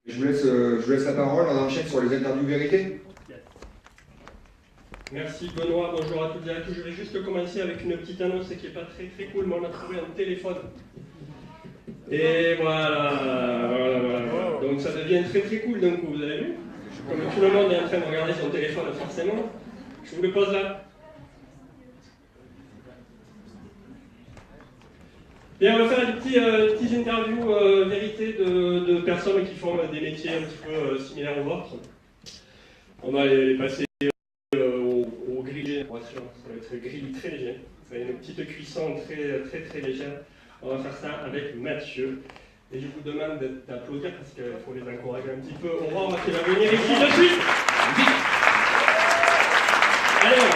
Je vous laisse la parole, on enchaîne sur les interviews vérité. Merci Benoît, bonjour à toutes et à tous. Je vais juste commencer avec une petite annonce qui n'est pas très cool, mais on a trouvé un téléphone. Et voilà. Donc ça devient très cool d'un coup, vous avez vu? Comme tout le monde est en train de regarder son téléphone forcément, je vous le pose là. Bien, on va faire des petites interviews vérité de personnes qui font des métiers un petit peu similaires aux vôtres. On va les passer au grill, bien sûr, ça va être grill très léger. Ça va être une petite cuisson très légère. On va faire ça avec Mathieu. Et je vous demande d'applaudir parce qu'il faut les encourager un petit peu. Aurore qui va venir ici de suite. Alors.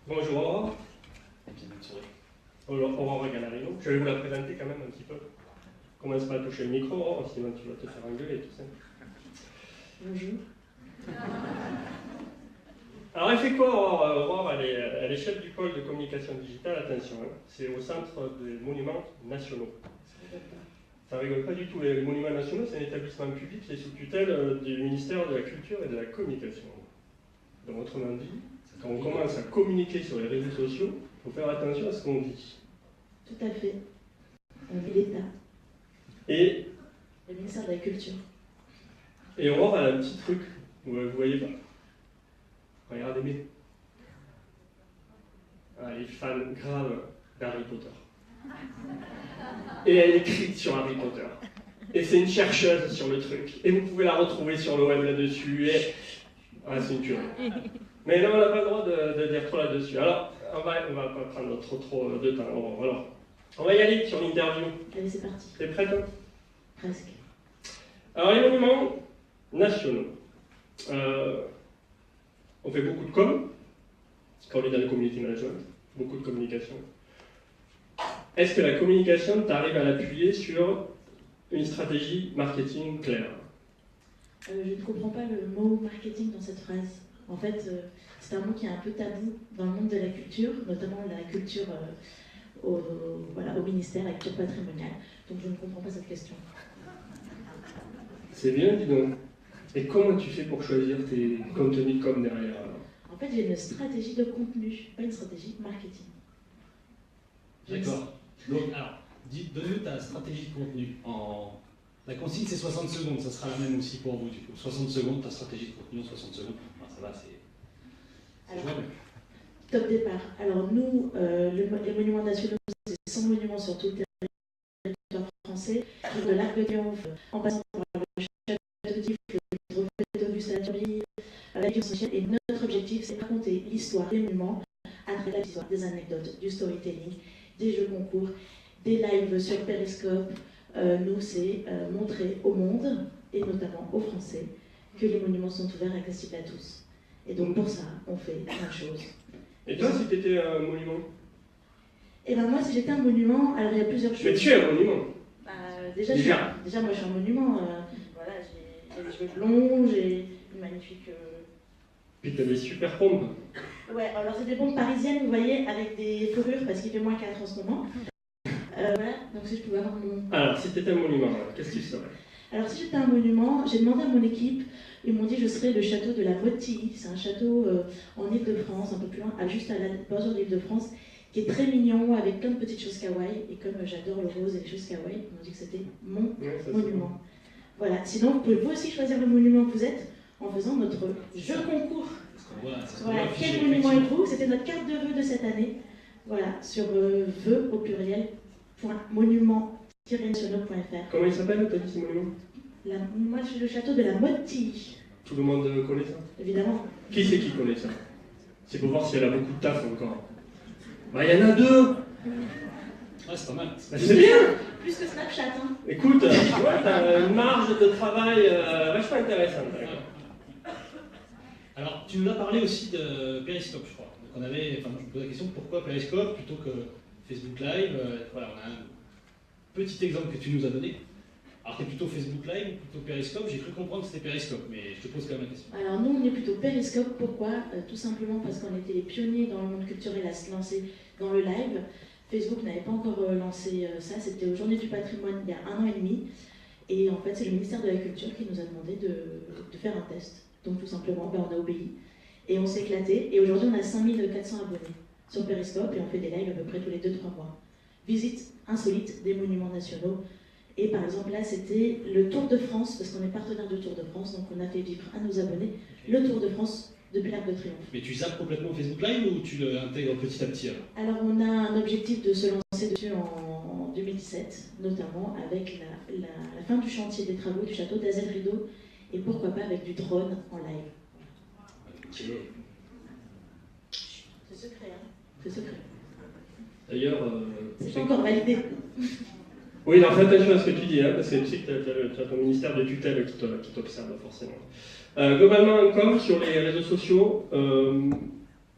Bonjour Aurore. Aurore Gallarino. Je vais vous la présenter quand même un petit peu. Commence pas à toucher le micro, Aurore, sinon tu vas te faire engueuler et tout ça. Bonjour. Alors elle fait quoi Aurore? Aurore, elle est chef du pôle de communication digitale, attention, hein. C'est au centre des monuments nationaux. Ça rigole pas du tout, les monuments nationaux c'est un établissement public qui est sous tutelle du ministère de la Culture et de la Communication. Donc autrement dit, quand on commence à communiquer sur les réseaux sociaux, il faut faire attention à ce qu'on dit. Tout à fait. L'État. Et le ministère de la Culture. Et Aurore, elle a un petit truc, vous voyez pas. Regardez bien. Elle est fan grave d'Harry Potter. Et elle écrit sur Harry Potter. Et c'est une chercheuse sur le truc. Et vous pouvez la retrouver sur le web là-dessus. Et... ah, c'est une tuerie. Mais là, on n'a pas le droit de dire trop là-dessus. Alors, on va pas prendre trop de temps. Alors, on va y aller sur l'interview. Allez, c'est parti. T'es prête, hein? Presque. Alors, les monuments nationaux. On fait beaucoup de com, quand on est dans le community management, beaucoup de communication. Est-ce que la communication, tu arrives à l'appuyer sur une stratégie marketing claire? Je ne comprends pas le mot marketing dans cette phrase. En fait, c'est un mot qui est un peu tabou dans le monde de la culture, notamment la culture au ministère, la culture patrimoniale. Donc je ne comprends pas cette question. C'est bien, dis donc. Et comment tu fais pour choisir tes contenus de com derrière? En fait, j'ai une stratégie de contenu, pas une stratégie marketing. D'accord. Donc, alors, donne-nous ta stratégie de contenu. La consigne, c'est 60 secondes. Ça sera la même aussi pour vous, du coup. 60 secondes, ta stratégie de contenu en 60 secondes. Enfin, ça va, c'est jouable. Top départ. Alors, nous, les monuments nationaux, c'est 100 monuments sur tout le territoire français, de l'Arc de Triomphe, en passant par le Château d'If, le Trophée d'Auguste à la Tuileries, la Ville Sociale. Et notre objectif, c'est de raconter l'histoire des monuments à travers l'histoire, des anecdotes, du storytelling, des jeux concours, des lives sur Periscope. Nous, c'est montrer au monde, et notamment aux Français, que les monuments sont ouverts et accessibles à tous. Et donc pour ça, on fait plein de choses. Et toi, si tu étais un monument? Et ben moi, si j'étais un monument, alors il y a plusieurs choses. Mais tu es un monument. Déjà, moi, je suis un monument. Voilà, j'ai des cheveux blonds, j'ai une magnifique... Puis tu as des super pompes. Ouais, alors c'est des pompes parisiennes, vous voyez, avec des fourrures, parce qu'il fait moins 4 en ce moment. Voilà, donc si je pouvais avoir mon... Alors, si tu étais un monument, qu'est-ce que tu serais? Alors si j'étais un monument, j'ai demandé à mon équipe, ils m'ont dit que je serais le château de la Mottille. C'est un château en Île-de-France, un peu plus loin, juste à la bordure de l'Île-de-France, qui est très mignon, avec plein de petites choses kawaii. Et comme j'adore le rose et les choses kawaii, ils m'ont dit que c'était mon monument. Voilà, sinon vous pouvez vous aussi choisir le monument que vous êtes en faisant notre jeu concours. Voilà, quel monument êtes-vous? C'était notre carte de vœux de cette année. Voilà, sur vœux au pluriel, .monument-nationaux.fr. Comment il s'appelle, t'as dit ce monument? Moi, je suis le château de la Mottille. Tout le monde connaît ça? Évidemment. Qui c'est qui connaît ça? C'est pour voir si elle a beaucoup de taf encore. Bah, il y en a 2! Ouais, c'est pas mal. Bah, c'est bien! Plus que Snapchat, hein. Écoute, tu vois, t'as une marge de travail vachement intéressante. Alors, tu nous as parlé aussi de Periscope, je crois. Donc, je me posais la question, pourquoi Periscope plutôt que Facebook Live? Voilà, on a un petit exemple que tu nous as donné. Alors, t'es plutôt Facebook Live ou plutôt Periscope? J'ai cru comprendre que c'était Periscope, mais je te pose quand même la question. Alors, nous, on est plutôt Periscope. Pourquoi? Tout simplement parce qu'on était les pionniers dans le monde culturel à se lancer dans le live. Facebook n'avait pas encore lancé ça, c'était aux Journées du patrimoine il y a 1 an et demi. Et en fait, c'est le ministère de la Culture qui nous a demandé de faire un test. Donc tout simplement, ben, on a obéi. Et on s'est éclaté. Et aujourd'hui, on a 5400 abonnés sur Periscope et on fait des lives à peu près tous les 2-3 mois. Visite insolite des monuments nationaux. Et par exemple, là, c'était le Tour de France, parce qu'on est partenaire du Tour de France, donc on a fait vivre à nos abonnés le Tour de France depuis l'Arc de Triomphe. Mais tu zappes complètement Facebook Live ou tu l'intègres petit à petit Alors on a un objectif de se lancer dessus en 2017, notamment avec la fin du chantier des travaux du château d'Azel-Rideau, et pourquoi pas avec du drone en live. C'est secret, hein. C'est secret. D'ailleurs... c'est pas encore validé. Oui, alors fais attention à ce que tu dis, hein, parce que tu sais que tu as ton ministère de tutelle qui t'observe forcément. Globalement encore, sur les réseaux sociaux,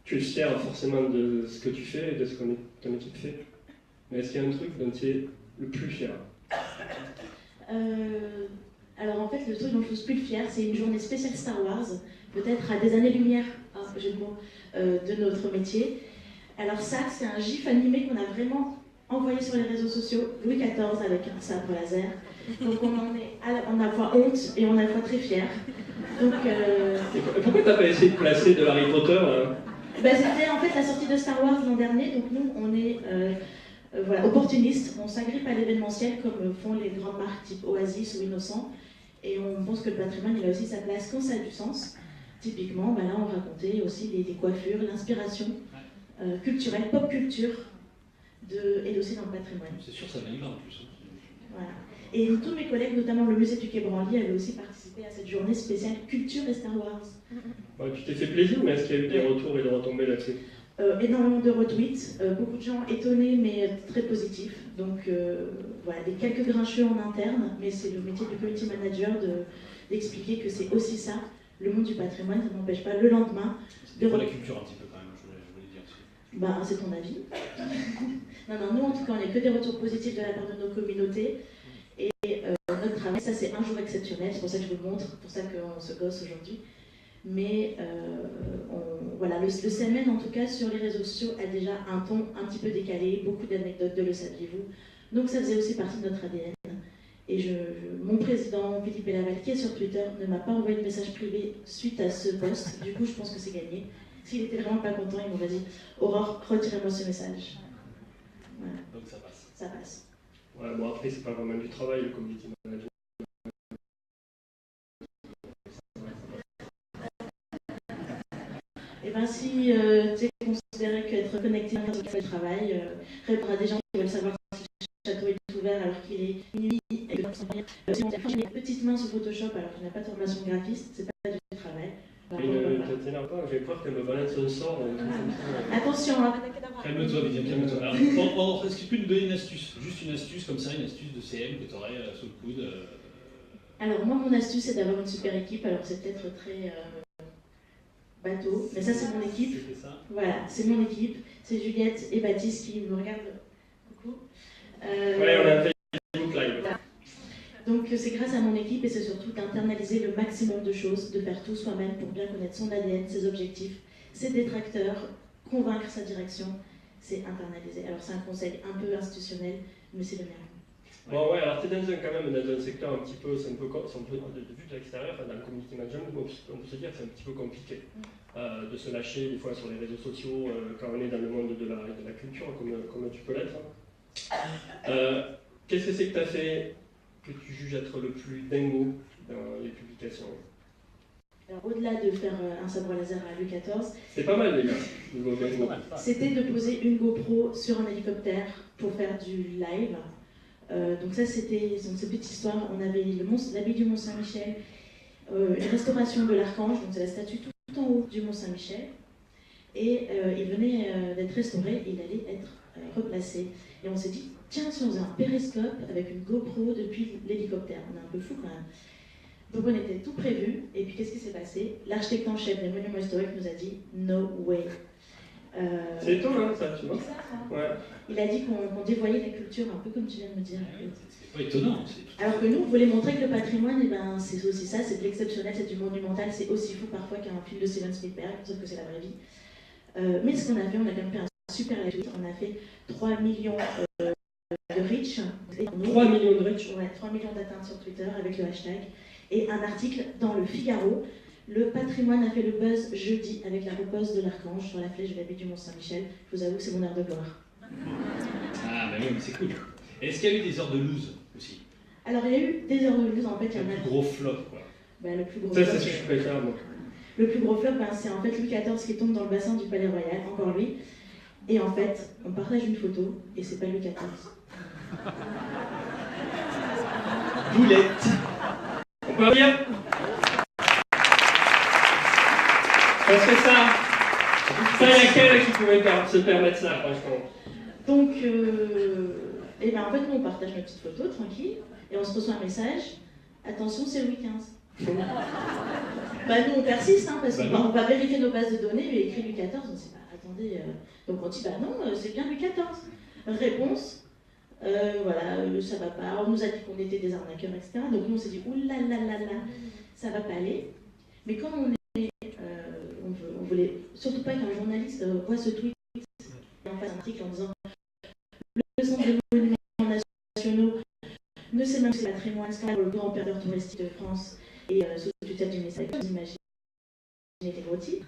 tu es fier forcément de ce que tu fais et de ce que ton équipe fait. Mais est-ce qu'il y a un truc dont tu es le plus fier? Alors en fait, le truc dont je suis plus fière, c'est une journée spéciale Star Wars, peut-être à des années-lumière, de notre métier. Alors ça, c'est un gif animé qu'on a vraiment envoyé sur les réseaux sociaux, Louis XIV avec un sabre laser. Donc on en est à la fois honte et on est à la fois très fiers. Donc, pourquoi t'as pas essayé de placer de Harry Potter là? C'était en fait la sortie de Star Wars l'an dernier, donc nous on est voilà, opportunistes, on s'agrippe à l'événementiel comme font les grandes marques type Oasis ou Innocent, et on pense que le patrimoine il a aussi sa place quand ça a du sens. Typiquement, là on racontait aussi les coiffures, l'inspiration culturelle, pop culture, et aussi dans le patrimoine. C'est sûr, ça vient de là en plus. Voilà. Et tous mes collègues, notamment le musée du Quai Branly, avaient aussi participé à cette journée spéciale culture et Star Wars. Ouais, tu t'es fait plaisir, mais est-ce qu'il y a eu des retours et des retombées là-dessus? Énormément de retweets, beaucoup de gens étonnés mais très positifs. Donc voilà, des quelques grincheux en interne, mais c'est le métier du community manager d'expliquer que c'est aussi ça, le monde du patrimoine, ça n'empêche pas le lendemain de... C'est la culture un petit peu quand même, je voulais dire aussi. C'est ton avis. Non, nous en tout cas, on n'est que des retours positifs de la part de nos communautés. Et notre travail, ça c'est un jour exceptionnel, c'est pour ça que je vous le montre, c'est pour ça qu'on se gosse aujourd'hui. Mais voilà, le CMN en tout cas sur les réseaux sociaux a déjà un ton un petit peu décalé, beaucoup d'anecdotes de le saviez-vous. Donc ça faisait aussi partie de notre ADN. Et mon président Philippe Laval, qui est sur Twitter, ne m'a pas envoyé de message privé suite à ce post. Du coup, je pense que c'est gagné. S'il était vraiment pas content, il m'aurait dit « Aurore, retirez-moi ce message ». Voilà. Donc ça passe. Ça passe. Ouais, bon après, c'est pas vraiment du travail, le community management. Et bien si tu es considéré qu'être connecté à un travail, répondre à des gens qui veulent savoir si le château est ouvert alors qu'il est minuit et que si on a une petite main sur Photoshop alors qu'il n'a pas de formation graphiste, c'est pas du travail. J'ai peur qu'elle me balance un sort. Attention, hein. Calme-toi, Viviane, calme-toi. Alors, est-ce que tu peux nous donner une astuce? Juste une astuce comme ça, une astuce de CM que tu aurais sous le coude Alors moi, mon astuce, c'est d'avoir une super équipe. Alors c'est peut-être très bateau, mais ça c'est mon équipe. Voilà, c'est mon équipe. C'est Juliette et Baptiste qui me regardent. Coucou. Ouais, on a fait Facebook Live. Voilà. Donc c'est grâce à mon équipe et c'est surtout d'internaliser le maximum de choses, de faire tout soi-même pour bien connaître son ADN, ses objectifs, ses détracteurs, convaincre sa direction, c'est internaliser. Alors c'est un conseil un peu institutionnel, mais c'est le mien. Bon ouais, alors tu es quand même dans un secteur un petit peu, c'est un peu de vue de l'extérieur, dans le community management, on peut se dire que c'est un petit peu compliqué de se lâcher des fois sur les réseaux sociaux quand on est dans le monde de la culture, comme tu peux l'être. Qu'est-ce que c'est que tu as fait que tu juges être le plus dingo dans les publications? Alors au-delà de faire un sabre laser à Louis XIV, c'est pas mal les gars, niveau dingo. C'était de poser une GoPro sur un hélicoptère pour faire du live. Donc ça c'était cette petite histoire, on avait l'abbaye du Mont-Saint-Michel, une restauration de l'archange, donc c'est la statue tout en haut du Mont-Saint-Michel, et il venait d'être restauré et il allait être replacé. Et on s'est dit, tiens, si on faisait un périscope avec une GoPro depuis l'hélicoptère, on est un peu fou quand même. Donc on était tout prévu, et puis qu'est-ce qui s'est passé? L'architecte en chef des monuments historiques nous a dit, no way. C'est étonnant ça, tu vois. Ouais. Il a dit qu'on dévoyait la culture, un peu comme tu viens de me dire. C'est pas étonnant. Alors que nous, on voulait montrer que le patrimoine, c'est aussi ça, c'est de l'exceptionnel, c'est du monumental, c'est aussi fou parfois qu'un film de Steven Spielberg, sauf que c'est la vraie vie. Mais ce qu'on a fait, on a quand même fait un super live. On a fait 3 millions de reach. 3 millions de reach. Ouais, 3 millions d'atteintes sur Twitter avec le hashtag. Et un article dans le Figaro. Le patrimoine a fait le buzz jeudi avec la repose de l'Archange sur la flèche de l'abbaye du Mont-Saint-Michel. Je vous avoue que c'est mon heure de gloire. Ah, bah oui, mais c'est cool. Et est-ce qu'il y a eu des heures de loose aussi? Alors, il y a eu des heures de news, en fait, il y en Le a... plus gros flop, quoi. Ben, le plus gros Ça, flop, c'est ce que je préfère, moi. le plus gros flop, ben, c'est en fait Louis XIV qui tombe dans le bassin du Palais Royal, encore lui. Et en fait, on partage une photo, et c'est pas Louis XIV. Boulette. On peut dire parce que ça, il y a quel qui pouvait se permettre ça, franchement. Donc, et ben, en fait, nous, on partage nos petites photos, tranquille, et on se reçoit un message. Attention, c'est Louis XV. Bah, nous, on persiste, hein, parce qu'on va vérifier nos bases de données, il y a écrit Louis XIV, on se dit, bah, attendez, donc on dit, bah non, c'est bien Louis XIV. Réponse, voilà, ça va pas, on nous a dit qu'on était des arnaqueurs, etc. Donc nous, on s'est dit, oulalalala, ça va pas aller. Mais comme on voulait surtout pas qu'un journaliste voit ce tweet et en fasse un article en disant le centre des monuments nationaux ne sait même pas si le patrimoine scandale pour le grand perdeur touristique de France et sous tutelle du ministère. Vous imaginez les gros titres.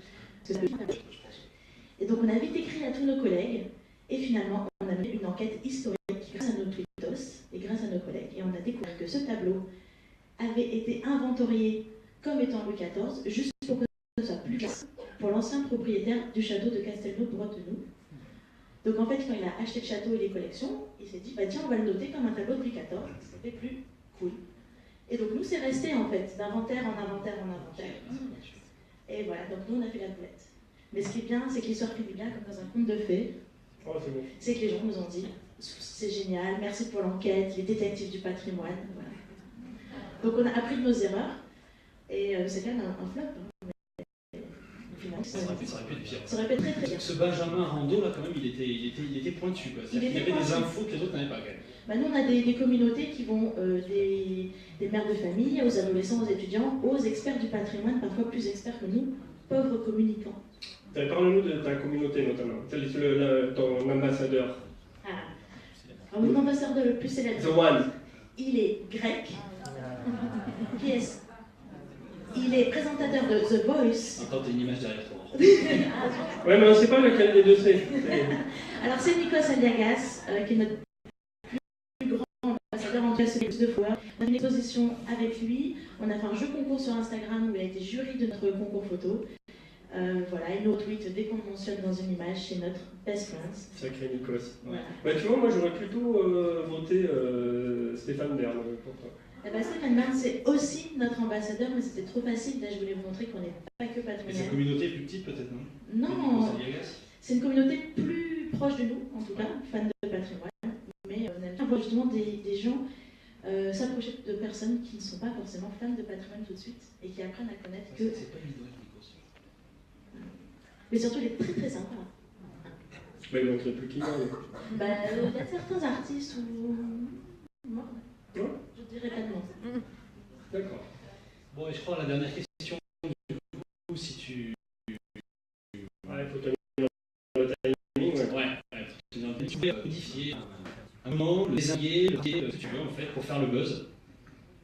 Et donc on a vite écrit à tous nos collègues et finalement on a mené une enquête historique grâce à nos tweetos et grâce à nos collègues. Et on a découvert que ce tableau avait été inventorié comme étant Louis XIV juste pour que ce soit plus clair pour l'ancien propriétaire du château de Castelnau-Bretenoux. Donc en fait, quand il a acheté le château et les collections, il s'est dit, bah tiens, on va le noter comme un tableau de Louis XIV, ça fait plus cool. Et donc nous, c'est resté en fait, d'inventaire en inventaire en inventaire. Et voilà, donc nous, on a fait la boulette. Mais ce qui est bien, c'est que l'histoire finit bien comme dans un conte de fées. Oh, c'est bon. C'est que les gens nous ont dit, c'est génial, merci pour l'enquête, les détectives du patrimoine. Voilà. Donc on a appris de nos erreurs, et c'est quand même un flop. Hein. Ça aurait pu être pire. Ça aurait pu être très très bien. Ce Benjamin Rando, là, quand même, il était pointu, quoi. Il y avait des infos que les autres n'avaient pas, quand même. Bah, nous, on a des communautés qui vont des mères de famille, aux adolescents, aux étudiants, aux experts du patrimoine, parfois plus experts que nous, pauvres communicants. Parle-nous de ta communauté, notamment. Ton ambassadeur. Alors, mon ambassadeur le plus célèbre, The One. il est grec. Qui est-ce? Il est présentateur de The Voice. Attends, t'as une image derrière toi. Ouais, mais on ne sait pas lequel des deux c'est. Alors, c'est Nikos Aliagas, qui est notre plus grand ambassadeur en classe de followers. On a une exposition avec lui. On a fait un jeu concours sur Instagram où il a été jury de notre concours photo. Voilà, il nous tweet dès qu'on le mentionne dans une image, c'est notre best friend. Sacré Nikos. Voilà. Bah, tu vois, moi j'aurais plutôt voté Stéphane Bern pour toi. Eh ben, Stéphane Bern, c'est aussi notre ambassadeur, mais c'était trop facile. Là, je voulais vous montrer qu'on n'est pas que Mais sa patrimonial. communauté est plus petite, peut-être, non? Non, c'est une communauté plus proche de nous, en tout cas, fans de patrimoine. Mais on aime bien voir justement des gens s'approcher de personnes qui ne sont pas forcément fans de patrimoine tout de suite et qui apprennent à connaître que. C'est pas une Nikos. Mais surtout, il est très très sympa. Bah, il montrait plus qui va. Bah, il y a certains artistes où. Moi, Ouais. je dirais pas de nom. D'accord. Bon, et je crois la dernière question, du coup, si tu. Ouais, il faut tenir le timing. Ouais, tu peux modifier un moment, le désinguer, ce que tu veux, en fait, pour faire le buzz.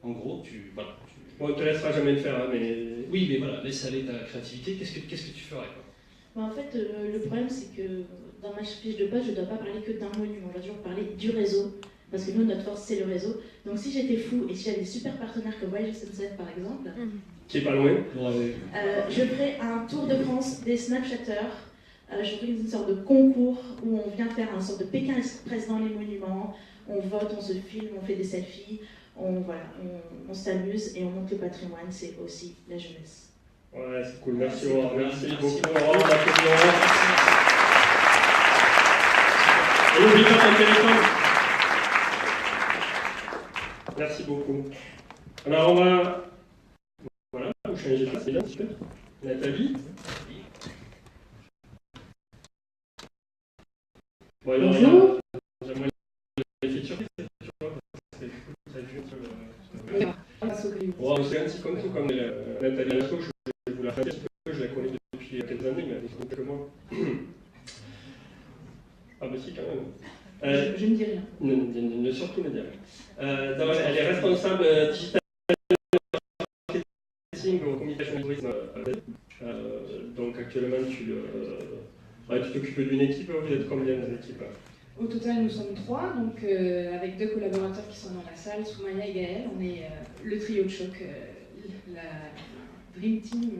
En gros, voilà. Bon, on te laissera jamais le faire, hein, mais. Oui, mais voilà, laisse aller ta créativité. Qu'est-ce que tu ferais, quoi? Bah, en fait, le problème, c'est que dans ma fiche de poste, je ne dois pas parler que d'un monument. Je dois toujours parler du réseau. Parce que nous, notre force, c'est le réseau. Donc si j'étais fou et si j'avais des super partenaires comme Voyage SNCF, par exemple, Qui est pas loin. je ferais un tour de France des Snapchatters. Je ferais une sorte de concours où on vient faire un sorte de Pékin Express dans les monuments. On vote, on se filme, on fait des selfies. On s'amuse et on montre le patrimoine. C'est aussi la jeunesse. Ouais, c'est cool. Merci, Aurore. Merci Merci beaucoup, Aurore. Et n'oublie pas ton téléphone. Merci beaucoup. Alors, on va. Voilà, vous changez de place, c'est bien, super. Nathalie. Bon, alors, Bonjour. J'aimerais l'effet de surprise, tu vois, parce que du coup, ça dure sur le. Bon, c'est un petit comme tout, comme Nathalie Lasso, je vous la fais un petit peu, je la connais depuis quelques années, mais elle est beaucoup que moi. Je ne dis rien. Ne surtout ne dis rien. Elle est responsable digital marketing au communication et tourisme. Donc actuellement, tu t'occupes d'une équipe, vous êtes combien dans l'équipe? Au total, nous sommes 3, donc avec 2 collaborateurs qui sont dans la salle, Soumaya et Gaël. On est le trio de choc, la Dream Team,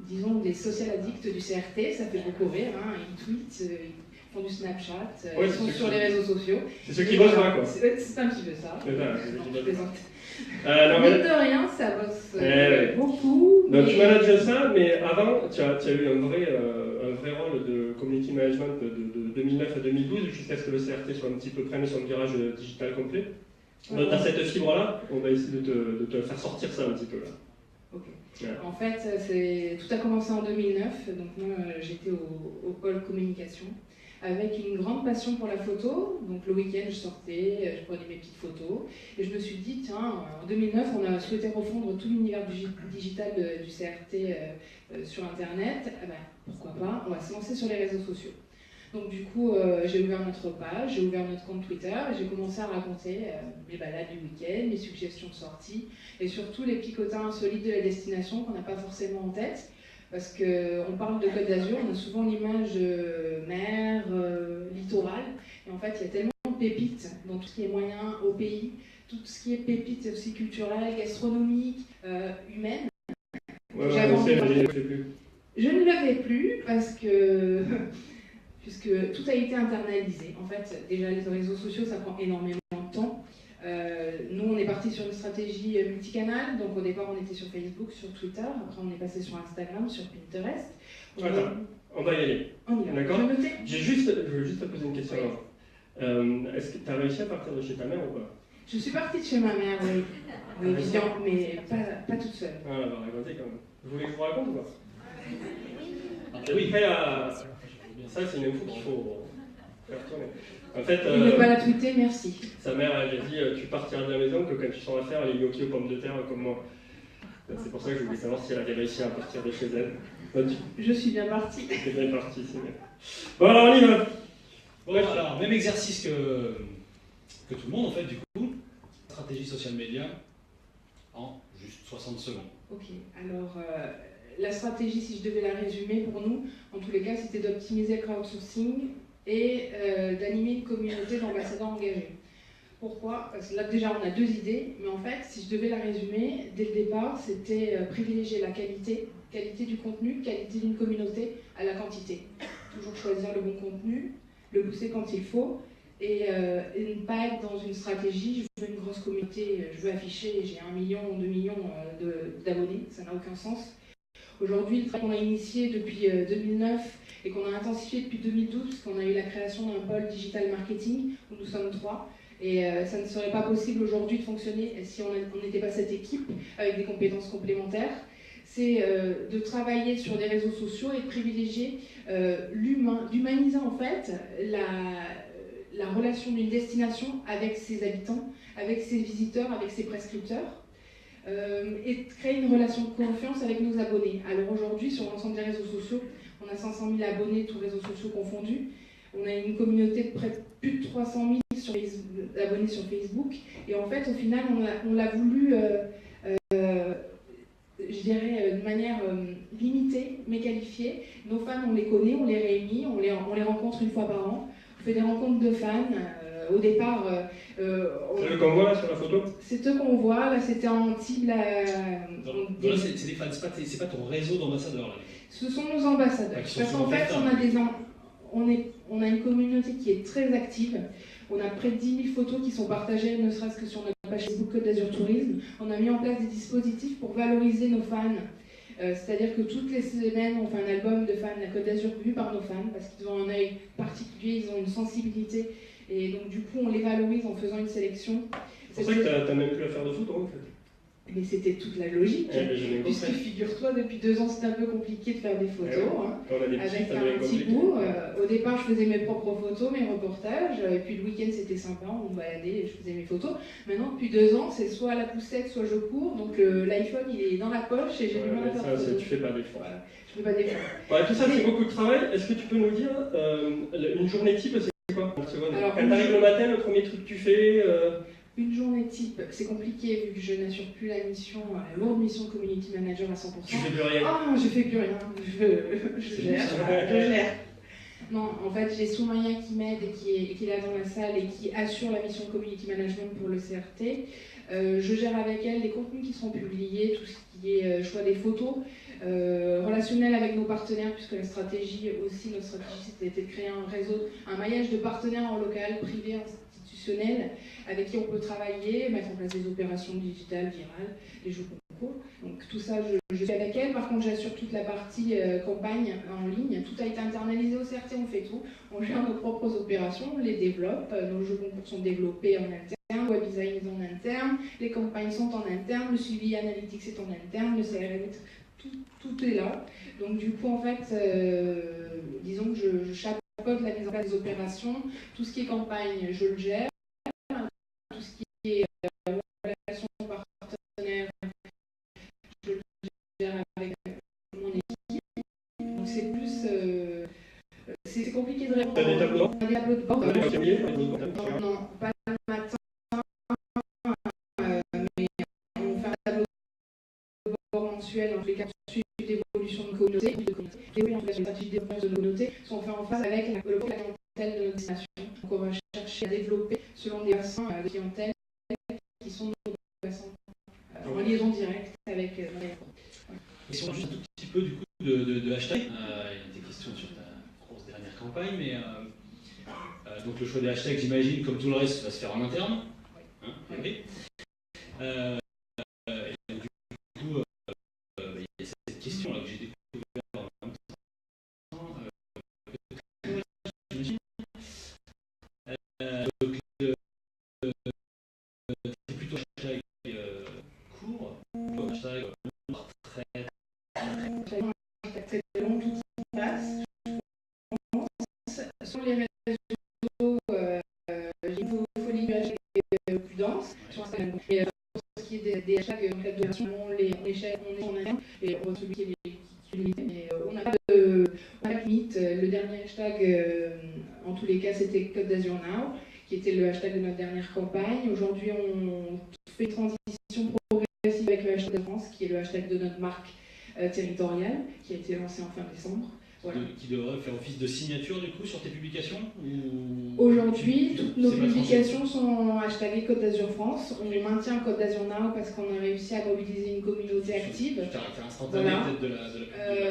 disons, des social addicts du CRT. Ça fait beaucoup rire, hein. Ils tweetent, ils font du Snapchat, ils sont sur les réseaux sociaux. C'est ceux qui bossent là, quoi. C'est un petit peu ça. Non, je plaisante. Mais de rien, ça bosse beaucoup. Donc mais... tu manages ça, mais avant, tu as eu un vrai rôle de community management de 2009 à 2012, jusqu'à ce que le CRT soit un petit peu prenne son virage digital complet. Donc, dans cette fibre-là, on va essayer de te faire sortir ça un petit peu là. Ok. Ouais. En fait, tout a commencé en 2009, donc moi j'étais au pôle communication, avec une grande passion pour la photo. Donc le week-end, je sortais, je prenais mes petites photos, et je me suis dit, tiens, en 2009, on a souhaité refondre tout l'univers digital du CRT sur Internet. Eh ben, pourquoi pas, on va se lancer sur les réseaux sociaux. Donc du coup, j'ai ouvert notre page, j'ai ouvert notre compte Twitter, et j'ai commencé à raconter mes balades du week-end, mes suggestions de sortie, et surtout les picotins insolites de la destination qu'on n'a pas forcément en tête. Parce qu'on parle de Côte d'Azur, on a souvent l'image mer, littoral, et en fait il y a tellement de pépites dans tout ce qui est moyen au pays, tout ce qui est pépites aussi culturelles, gastronomiques, humaines. Ouais, je ne le fais plus parce que puisque tout a été internalisé. En fait, déjà les réseaux sociaux, ça prend énormément de temps. Nous, on est parti sur une stratégie multicanale. Donc au départ, on était sur Facebook, sur Twitter. Après, on est passé sur Instagram, sur Pinterest. Attends, on va y aller. On y va. D'accord. Je veux juste te poser une question. Oui. Est-ce que tu as réussi à partir de chez ta mère ou pas? Je suis partie de chez ma mère, oui. Oui, évidemment, mais pas toute seule. Ah, elle va raconter quand même. Vous voulez que je vous raconte ou pas? Oui. Ça, c'est une info qu'il faut faire tourner. En fait, Il ne veut pas la tweeter, merci. Sa mère, elle a dit tu partiras de la maison que quand tu sauras faire les gnocchis aux pommes de terre comme moi. C'est pour ça que je voulais savoir si elle avait réussi à partir de chez elle. Je suis bien partie. C'est bien parti, c'est bien. Bon, alors on y va. Bon, alors, même exercice que tout le monde, en fait, du coup. Stratégie social media en juste 60 secondes. Ok, alors la stratégie, si je devais la résumer pour nous, en tous les cas, c'était d'optimiser le crowdsourcing et d'animer une communauté d'ambassadeurs engagés. Pourquoi? Parce que là, déjà, on a 2 idées, mais en fait, si je devais la résumer, dès le départ, c'était privilégier la qualité du contenu, qualité d'une communauté à la quantité. Toujours choisir le bon contenu, le pousser quand il faut, et ne pas être dans une stratégie, je veux une grosse communauté, je veux afficher, j'ai 1 million, 2 millions d'abonnés, ça n'a aucun sens. Aujourd'hui, le travail qu'on a initié depuis 2009 et qu'on a intensifié depuis 2012, parce qu'on a eu la création d'un pôle digital marketing, où nous sommes 3, et ça ne serait pas possible aujourd'hui de fonctionner si on n'était pas cette équipe avec des compétences complémentaires. C'est de travailler sur des réseaux sociaux et de privilégier l'humain, d'humaniser en fait la relation d'une destination avec ses habitants, avec ses visiteurs, avec ses prescripteurs, et de créer une relation de confiance avec nos abonnés. Alors aujourd'hui, sur l'ensemble des réseaux sociaux, on a 500 000 abonnés, tous réseaux sociaux confondus. On a une communauté de près de plus de 300 000 abonnés sur Facebook. Et en fait, au final, on l'a voulu, je dirais, de manière limitée, mais qualifiée. Nos fans, on les connaît, on les réunit, on les rencontre une fois par an. On fait des rencontres de fans. Au départ, c'est eux qu'on voit là sur la photo? C'est eux qu'on voit, là c'était en Antibes. Voilà, c'est des fans, c'est pas ton réseau d'ambassadeurs là. Ce sont nos ambassadeurs. Parce qu'en fait, on a une communauté qui est très active. On a près de 10 000 photos qui sont partagées, ne serait-ce que sur notre page Facebook Côte d'Azur Tourisme. On a mis en place des dispositifs pour valoriser nos fans. C'est-à-dire que toutes les semaines, on fait un album de fans, la Côte d'Azur vu par nos fans, parce qu'ils ont un œil particulier, ils ont une sensibilité. Et donc du coup, on les valorise en faisant une sélection. C'est pour ça que tu n'as même plus à faire de photos en fait. Mais c'était toute la logique, puisque figure-toi, depuis 2 ans, c'était un peu compliqué de faire des photos, avec un petit bout. Au départ, je faisais mes propres photos, mes reportages, et puis le week-end, c'était sympa, on me baladait et je faisais mes photos. Maintenant, depuis 2 ans, c'est soit à la poussette, soit je cours, donc l'iPhone, il est dans la poche et j'ai du mal à faire photo. Tu fais pas d'efforts. Voilà, je fais pas d'efforts. Ouais, tout ça, c'est beaucoup de travail. Est-ce que tu peux nous dire, une journée type, c'est quoi? Alors, Quand t'arrives le matin, le premier truc que tu fais. Une journée type, c'est compliqué vu que je n'assure plus la mission, la lourde mission de community manager à 100%. Tu fais plus rien. Ah, je fais plus rien, je gère. Non, en fait, j'ai Soumaya qui m'aide et qui est là dans la salle et qui assure la mission de community management pour le CRT. Je gère avec elle les contenus qui seront publiés, tout ce qui est choix des photos, relationnel avec nos partenaires, puisque la stratégie aussi, notre stratégie, c'était de créer un réseau, un maillage de partenaires en local, privé, institutionnel, avec qui on peut travailler, mettre en place des opérations digitales, virales, des jeux concours. Donc tout ça, je fais avec elle. Par contre, j'assure toute la partie campagne en ligne. Tout a été internalisé au CRT, on fait tout. On gère nos propres opérations, on les développe. Nos jeux concours sont développés en interne, web design est en interne, les campagnes sont en interne, le suivi analytics est en interne, le CRM, tout est là. Donc du coup, en fait, disons que je chapeaute la mise en place des opérations. Tout ce qui est campagne, je le gère. Tout ce qui est relation partenaire, je le gère avec mon équipe. Donc c'est plus... c'est compliqué de répondre. T'as des tableaux? Des tableaux de bord. Non, pas le matin, mais on fait un tableau de bord mensuel dans tous les cas suivi d'évolution de communauté. Et en fait, les stratégies de développement de nos communautés sont faites en phase avec la clientèle de notre destination. Donc on va chercher à développer selon des bassins de clientèle qui sont nos bassins en liaison directe avec l'aéroport. Question juste un tout petit peu du coup de hashtag. Il y a des questions sur ta grosse dernière campagne, mais donc le choix des hashtags, j'imagine, comme tout le reste, va se faire en interne. Hein, okay. Et donc, du coup, il y a cette question là que j'ai découvert en même temps. J'imagine. Donc, c'est plutôt hashtag court, ou hashtag très long qui passe. Sur les réseaux, il faut du hashtag plus dense sur Instagram. Et pour ce qui est des hashtags en cas de version, on est en interne et on voit celui qui est limité. Mais on n'a pas de limite. Le dernier hashtag, en tous les cas, c'était Côte d'Azur Now, qui était le hashtag de notre dernière campagne. Aujourd'hui, on fait une transition progressive avec le hashtag de France, qui est le hashtag de notre marque territoriale, qui a été lancé en fin décembre. Voilà. Qui devrait faire office de signature du coup sur tes publications ou... Aujourd'hui, toutes nos publications sont hashtagées Côte d'Azur France. On les maintient Côte d'Azur Now parce qu'on a réussi à mobiliser une communauté active. Tu caractère instantané voilà. peut-être de la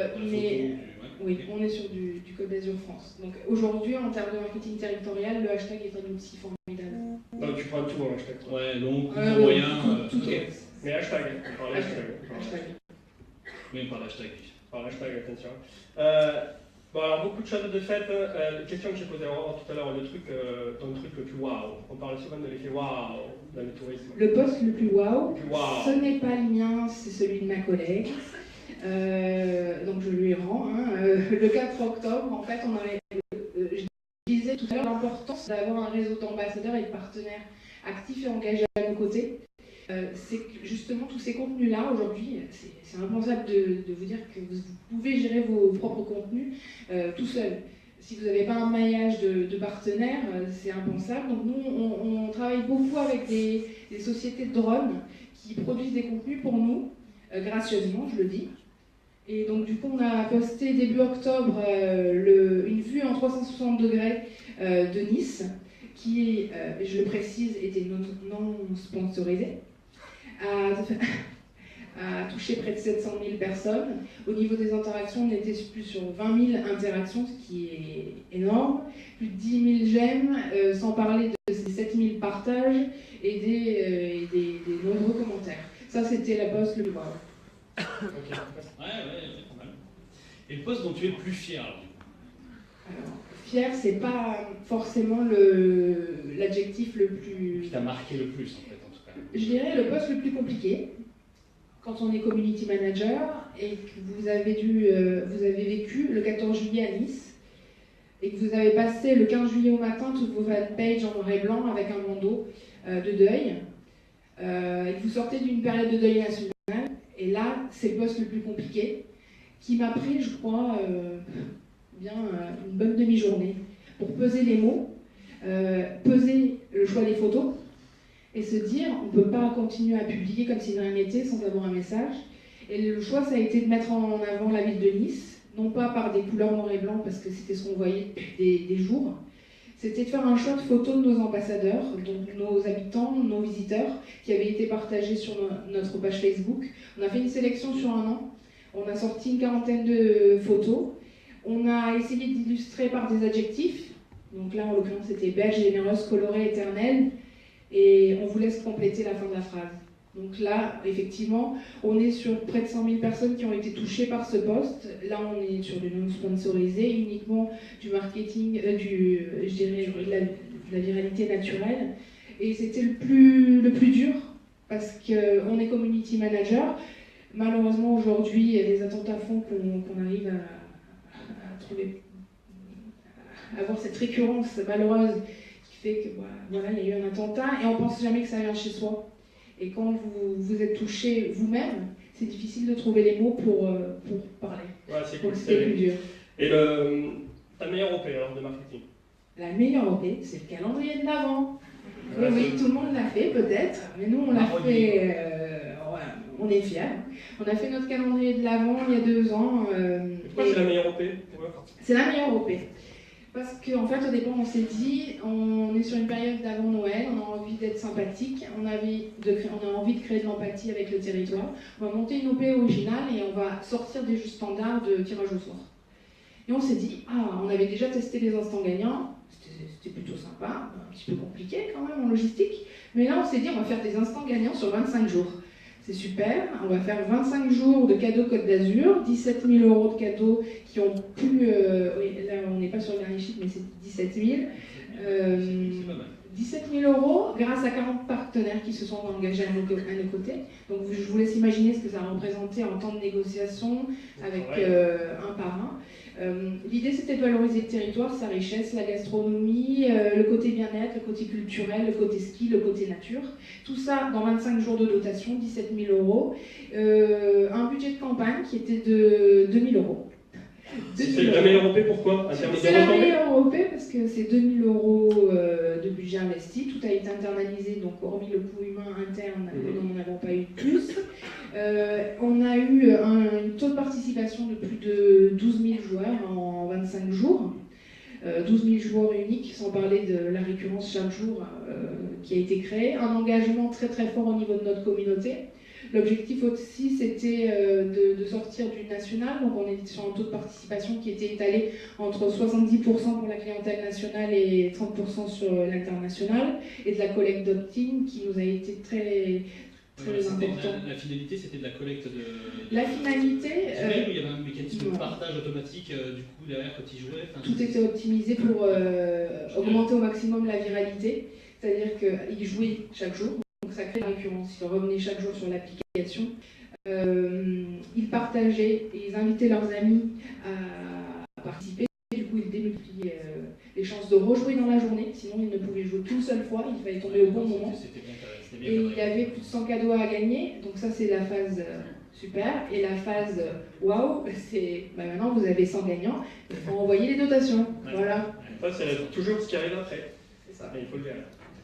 photo. Ouais. Oui, on est sur du Côte d'Azur France. Donc aujourd'hui, en termes de marketing territorial, le hashtag est un outil formidable. Donc tu prends tout en hashtag. Quoi. Ouais, long, moyen. Tout okay. Mais hashtag, on parle hashtag. Oui, on parle hashtag. Par hashtag, attention. Bon, alors beaucoup de choses de fait. La question que j'ai posée tout à l'heure, ton truc le plus waouh. On parle souvent de l'effet waouh dans le tourisme. Le poste le plus waouh, wow. Ce n'est pas le mien, c'est celui de ma collègue. Donc je lui rends. Le 4 octobre, en fait, je disais tout à l'heure l'importance d'avoir un réseau d'ambassadeurs et de partenaires actifs et engagés à nos côtés. C'est que justement tous ces contenus-là, aujourd'hui, c'est impensable de vous dire que vous pouvez gérer vos propres contenus tout seul. Si vous n'avez pas un maillage de partenaires, c'est impensable. Donc nous, on travaille beaucoup avec des sociétés de drones qui produisent des contenus pour nous, gracieusement, je le dis. Et donc du coup, on a posté début octobre une vue en 360 degrés de Nice, qui, je le précise, était non sponsorisée. A touché près de 700 000 personnes. Au niveau des interactions, on était plus sur 20 000 interactions, ce qui est énorme. Plus de 10 000 j'aime, sans parler de ces 7 000 partages et des nombreux commentaires. Ça, c'était la post le plus grave. Ok. Ouais, pas mal. Et le poste dont tu es le plus fier alors, fier, c'est pas forcément l'adjectif le plus... Qui t'a marqué le plus, en fait, en tout cas. Je dirais le poste le plus compliqué. Quand on est community manager et que vous avez vécu le 14 juillet à Nice et que vous avez passé le 15 juillet au matin toutes vos fanpages en noir et blanc avec un bandeau de deuil, et que vous sortez d'une période de deuil national, et là, c'est le poste le plus compliqué, qui m'a pris, je crois, une bonne demi-journée pour peser les mots peser le choix des photos et se dire on ne peut pas continuer à publier comme si de rien n'était sans avoir un message. Et le choix, ça a été de mettre en avant la ville de Nice, non pas par des couleurs noir et blanc parce que c'était ce qu'on voyait depuis des jours, c'était de faire un choix de photos de nos ambassadeurs, donc nos habitants, nos visiteurs, qui avaient été partagés sur notre page Facebook. On a fait une sélection sur un an, on a sorti une quarantaine de photos, on a essayé d'illustrer par des adjectifs, donc là en l'occurrence c'était belge, généreuse, colorée, éternelle, et on vous laisse compléter la fin de la phrase. Donc là, effectivement, on est sur près de 100 000 personnes qui ont été touchées par ce post. Là, on est sur du non sponsorisé, uniquement du marketing, je dirais, de la viralité naturelle. Et c'était le plus dur, parce qu'on est community manager. Malheureusement, aujourd'hui, il y a des attentats font qu'on arrive à trouver, à avoir cette récurrence malheureuse qui fait que, voilà, il y a eu un attentat, et on pense jamais que ça vient chez soi. Et quand vous êtes touché vous-même, c'est difficile de trouver les mots pour parler. Ouais, c'est cool. C'est plus dur. Et ta meilleure OP alors, de marketing? La meilleure OP, c'est le calendrier de l'Avent. Oui, tout le monde l'a fait peut-être, mais nous on l'a fait, on est fiers. On a fait notre calendrier de l'Avent il y a 2 ans. Pourquoi c'est la meilleure OP? C'est la meilleure OP. Parce qu'en fait, au départ, on s'est dit, on est sur une période d'avant Noël, on a envie d'être sympathique, on a envie de créer de l'empathie avec le territoire. On va monter une OP originale et on va sortir des jeux standards de tirage au sort. Et on s'est dit, on avait déjà testé les instants gagnants, c'était plutôt sympa, un petit peu compliqué quand même en logistique, mais là on s'est dit, on va faire des instants gagnants sur 25 jours. C'est super, on va faire 25 jours de cadeaux Côte d'Azur, 17 000 € de cadeaux qui ont pu... oui, là on n'est pas sur le dernier chiffre, mais c'est 17 000. 17 000 € grâce à 40 partenaires qui se sont engagés à nos côtés. Donc je vous laisse imaginer ce que ça a représenté en temps de négociation avec un par un. L'idée c'était de valoriser le territoire, sa richesse, la gastronomie, le côté bien-être, le côté culturel, le côté ski, le côté nature. Tout ça dans 25 jours de dotation, 17 000 €. Un budget de campagne qui était de 2 000 €. C'est la meilleure OP, pourquoi? C'est la meilleure OP parce que c'est 2 000 € de budget investi, tout a été internalisé, donc hormis le coût humain interne, nous n'en avons pas eu de plus. On a eu un taux de participation de plus de 12 000 joueurs en 25 jours. 12 000 joueurs uniques, sans parler de la récurrence chaque jour qui a été créée. Un engagement très très fort au niveau de notre communauté. L'objectif aussi, c'était de sortir du national, donc on est sur un taux de participation qui était étalé entre 70% pour la clientèle nationale et 30% sur l'international, et de la collecte d'opt-in qui nous a été très important. La finalité, c'était de la collecte de... La finalité... il y avait un mécanisme de partage automatique, du coup, derrière, quand ils jouaient... Tout était optimisé pour augmenter au maximum la viralité, c'est-à-dire qu'ils jouaient chaque jour. Donc ça crée la récurrence, ils revenaient chaque jour sur l'application, ils partageaient et ils invitaient leurs amis à participer, du coup ils démultipliaient les chances de rejouer dans la journée, sinon ils ne pouvaient jouer qu'une seule fois, il fallait tomber au bon moment. Et il y avait plus de 100 cadeaux à gagner, donc ça c'est la phase super, et la phase waouh, c'est maintenant vous avez 100 gagnants, il faut envoyer les dotations, voilà. Ça c'est toujours ce qui arrive après, c'est ça. Et il faut le faire.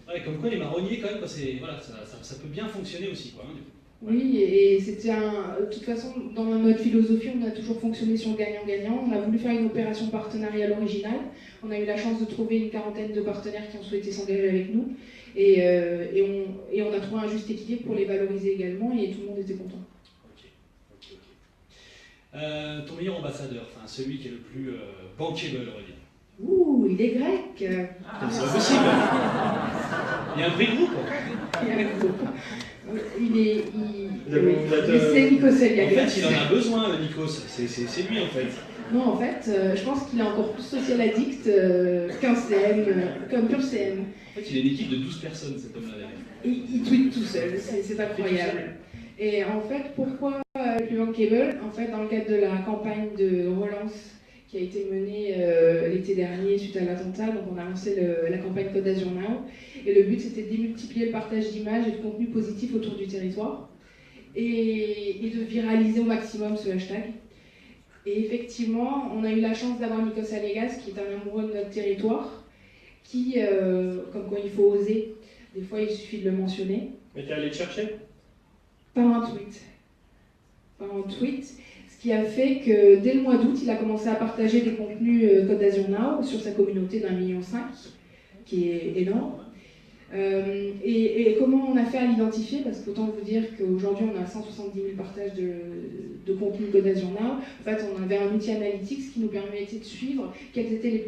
Ouais, comme quoi les marronniers, quand même, voilà, ça peut bien fonctionner aussi, quoi. Hein, du coup. Oui, et c'était de toute façon, dans notre philosophie, on a toujours fonctionné sur le gagnant-gagnant. On a voulu faire une opération partenariale originale. On a eu la chance de trouver une quarantaine de partenaires qui ont souhaité s'engager avec nous. Et on a trouvé un juste équilibre pour les valoriser également, et tout le monde était content. Ok. Ton meilleur ambassadeur, enfin celui qui est le plus bankable, on va dire. Ouh, il est grec. C'est pas possible. Il y a un vrai groupe. Il y a un groupe. C'est Nikos En Aliagas. fait, il en a besoin, le Nikos. C'est lui, en fait. Non, en fait, je pense qu'il est encore plus social addict qu'un CM, qu'un pur CM. En fait, il a une équipe de 12 personnes, cet homme-là. Il tweet tout seul, c'est incroyable. Et en fait, pourquoi le plus bankable? En fait, dans le cadre de la campagne de relance qui a été menée l'été dernier suite à l'attentat, donc on a lancé la campagne Côte d'Azur Now, et le but c'était de démultiplier le partage d'images et de contenus positifs autour du territoire, et de viraliser au maximum ce hashtag. Et effectivement, on a eu la chance d'avoir Nikos Aliagas, qui est un amoureux de notre territoire, qui, comme quoi il faut oser, des fois il suffit de le mentionner. Mais t'es allé le chercher? Par un tweet. Par un tweet, ce qui a fait que dès le mois d'août, il a commencé à partager des contenus Côte d'Azur Now sur sa communauté d'1,5 million, qui est énorme. Et comment on a fait à l'identifier? Parce qu'autant vous dire qu'aujourd'hui on a 170 000 partages de contenu Côte d'Azur Now. En fait, on avait un outil analytics qui nous permettait de suivre quels étaient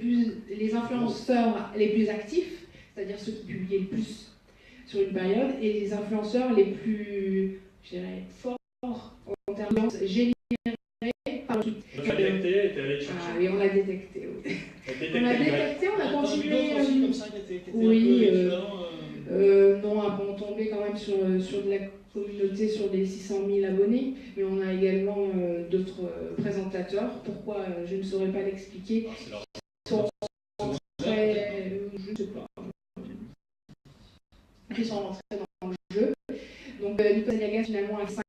les influenceurs les plus actifs, c'est-à-dire ceux qui publiaient le plus sur une période, et les influenceurs les plus, je dirais, forts en termes d'audience générée par le tweet. On l'a détecté et t'es allé le chercher. Ah oui, on l'a détecté. Oui. On On l'a détecté, on a T'en as vu continué. d'autres aussi comme ça qui étaient Oui, un peu équivalents, non, après on tombait quand même sur de la communauté, sur des 600 000 abonnés, mais on a également d'autres présentateurs. Pourquoi je ne saurais pas l'expliquer. c'est leur- Ils sont rentrés, je ne sais pas. Ils sont rentrés dans le jeu. Donc Nicolas Aliaga finalement a 5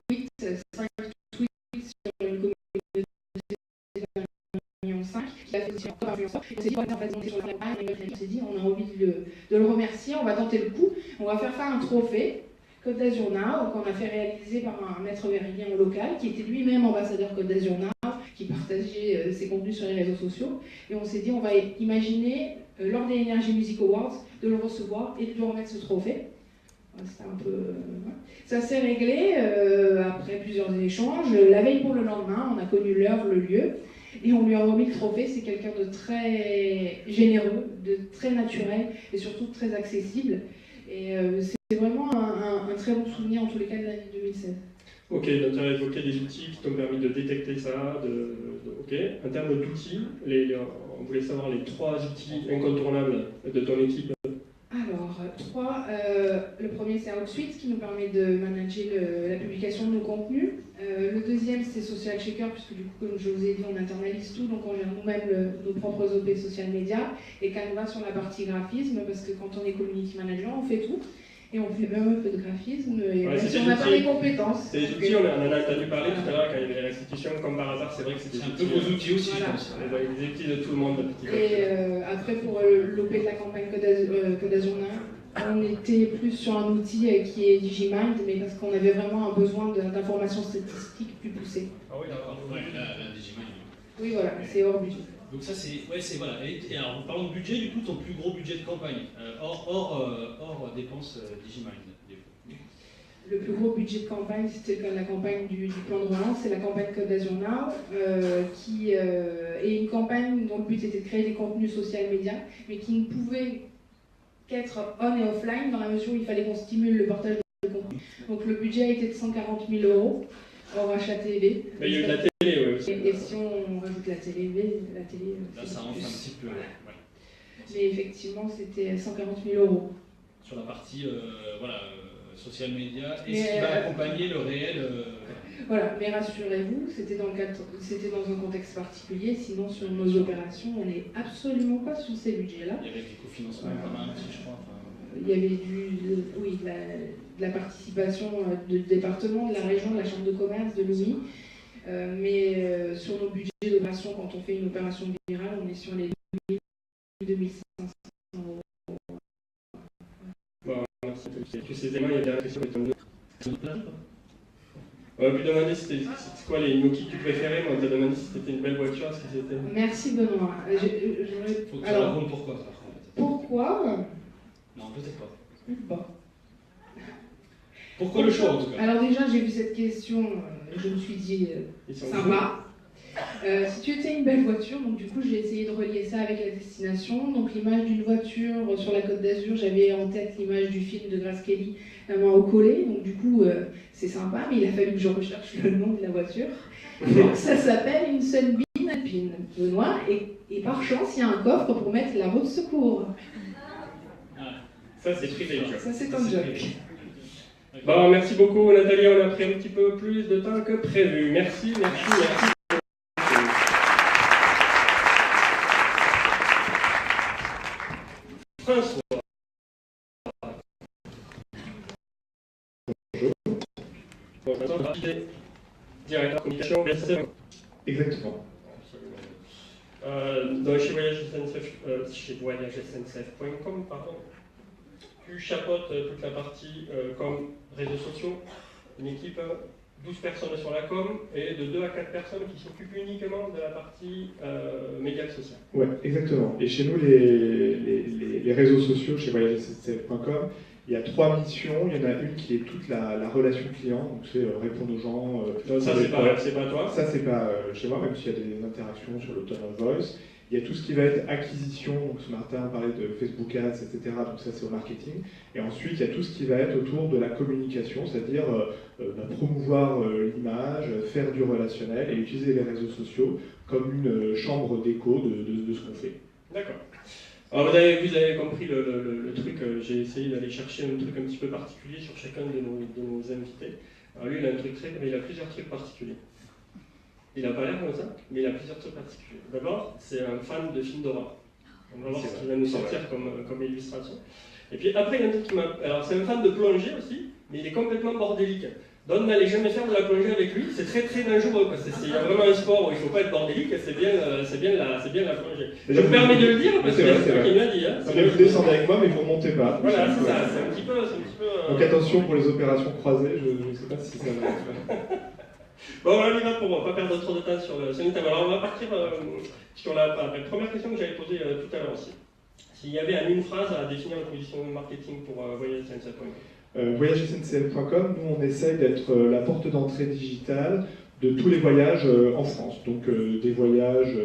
tweets sur une communauté de 1,5 million. Il a fait aussi encore influenceur. On s'est dit, on s'est dit, on a envie de le remercier, on va tenter le coup. On va faire un trophée Côte d'Azur Now, qu'on a fait réaliser par un maître méridien local, qui était lui-même ambassadeur Côte d'Azur Now, qui partageait ses contenus sur les réseaux sociaux. Et on s'est dit, on va imaginer, lors des Energy Music Awards, de le recevoir et de lui remettre ce trophée. C'était un peu... Ça s'est réglé après plusieurs échanges. La veille pour le lendemain, on a connu l'heure, le lieu, et on lui a remis le trophée. C'est quelqu'un de très généreux, de très naturel et surtout très accessible. Et c'est vraiment un très bon souvenir, en tous les cas, de l'année 2016. Ok, donc tu as évoqué des outils qui t'ont permis de détecter ça. Ok. En termes d'outils, on voulait savoir les 3 outils incontournables de ton équipe. Alors, 3. Le premier, c'est Outsuite, qui nous permet de manager la publication de nos contenus. Le deuxième, c'est Social Checker, puisque du coup, comme je vous ai dit, on internalise tout, donc on gère nous-mêmes nos propres OP social media. Et Canva sur la partie graphisme, parce que quand on est community manager, on fait tout. Et on fait même un peu de graphisme, et Ouais, même c'est si des on n'a pas outils. les compétences. C'est des outils, on en a entendu parler tout à l'heure quand il y avait les restitutions, comme par hasard, c'est vrai que c'est des C'est un peu outils. vos outils aussi, Voilà. je pense. Des outils de tout le monde. Et après, pour l'OP de la campagne Côte d'Azur Now, on était plus sur un outil qui est Digimind, mais parce qu'on avait vraiment un besoin d'informations statistiques plus poussées. Ah oui, d'accord. Ouais, la Digimon. Oui, voilà, c'est hors budget. Donc ça c'est voilà. Et alors en parlant de budget, du coup ton plus gros budget de campagne, hors dépenses Digimind. Le plus gros budget de campagne, c'était la campagne du plan de relance, c'est la campagne Côte d'Azur Now, qui est une campagne dont le but était de créer des contenus social média, mais qui ne pouvait qu'être on et offline, dans la mesure où il fallait qu'on stimule le partage de contenu. Donc le budget a été de 140 000 € hors achat TV. Mais il y a eu de la télé, oui, aussi. Et si on rajoute la télé, Là ça rentre un petit peu. Ouais. Mais effectivement, c'était 140 000 €. Sur la partie social media, et Mais, ce qui va accompagner le réel. Voilà, mais rassurez-vous, c'était dans un contexte particulier, sinon sur nos opérations, on n'est absolument pas sur ces budgets-là. Il y avait du cofinancement quand même aussi, je crois. Il y avait de la participation du département, de la région, de la chambre de commerce, de l'UMI. Mais sur nos budgets d'opération, quand on fait une opération virale, on est sur les 2500 €. Bon, merci. Tous ces éléments, il y a des questions. On va lui demander c'était quoi nos kits que tu préférais. Moi, on t'a demandé si c'était une belle voiture, ce que c'était. Merci Benoît. Faut que tu Alors, racontes pourquoi ça. En fait. pourquoi Non, peut-être pas. Pas. Pourquoi le choix en tout cas? Alors déjà, j'ai vu cette question, je me suis dit, Ils sont sympa. Si tu étais une belle voiture, donc du coup j'ai essayé de relier ça avec la destination. Donc l'image d'une voiture sur la Côte d'Azur, j'avais en tête l'image du film de Grace Kelly, La main au collet. Donc du coup c'est sympa, mais il a fallu que je recherche le nom de la voiture. Donc ça s'appelle une Sunbeam Alpine, Benoît, et par chance il y a un coffre pour mettre la roue de secours. Ça, c'est privé. Ça c'est un joke. Bon, merci beaucoup Nathalie, on a pris un petit peu plus de temps que prévu. Merci. François. Bonjour. Directeur de communication. Exactement. Donc chez voyagesncf.com, pardon, tu chapeautes toute la partie com, réseaux sociaux, une équipe, 12 personnes sur la com et de 2 à 4 personnes qui s'occupent uniquement de la partie médias sociaux. Ouais, exactement. Et chez nous, les réseaux sociaux, chez voyagesncf.com, il y a 3 missions. Il y en a une qui est toute la relation client, donc c'est répondre aux gens. Donc ça, c'est pas toi. Ça, c'est pas chez moi, même s'il y a des interactions sur le tone of voice. Il y a tout ce qui va être acquisition, donc ce Martin parlait de Facebook Ads, etc. Donc ça, c'est au marketing. Et ensuite, il y a tout ce qui va être autour de la communication, c'est-à-dire promouvoir l'image, faire du relationnel et utiliser les réseaux sociaux comme une chambre d'écho de ce qu'on fait. D'accord. Alors vous avez compris le truc, j'ai essayé d'aller chercher un truc un petit peu particulier sur chacun de nos invités. Alors lui, il a plusieurs trucs particuliers. Il n'a pas l'air comme ça, mais il a plusieurs trucs particuliers. D'abord, c'est un fan de films d'horreur. On va voir ce qu'il va nous sortir comme illustration. Et puis après, il y a un truc qui m'a... Alors c'est un fan de plongée aussi, mais il est complètement bordélique. Donc n'allez jamais faire de la plongée avec lui, c'est très très dangereux. Il y a vraiment un sport où il ne faut pas être bordélique, c'est bien la plongée. Je me permets de le dire parce que c'est ça qu'il m'a dit. Hein. Vous descendez avec moi, mais vous ne remontez pas. Voilà, c'est ça, c'est un petit peu... Donc attention pour les opérations croisées, je ne sais pas si ça va être... Bon, voilà, on y va pour ne pas perdre trop de temps sur le thème. Alors on va partir sur la première question que j'avais posée tout à l'heure aussi. S'il y avait en une phrase à définir la position marketing pour voyagesncf.com. Voyagesncf.com, nous on essaye d'être la porte d'entrée digitale de tous les voyages en France. Donc des voyages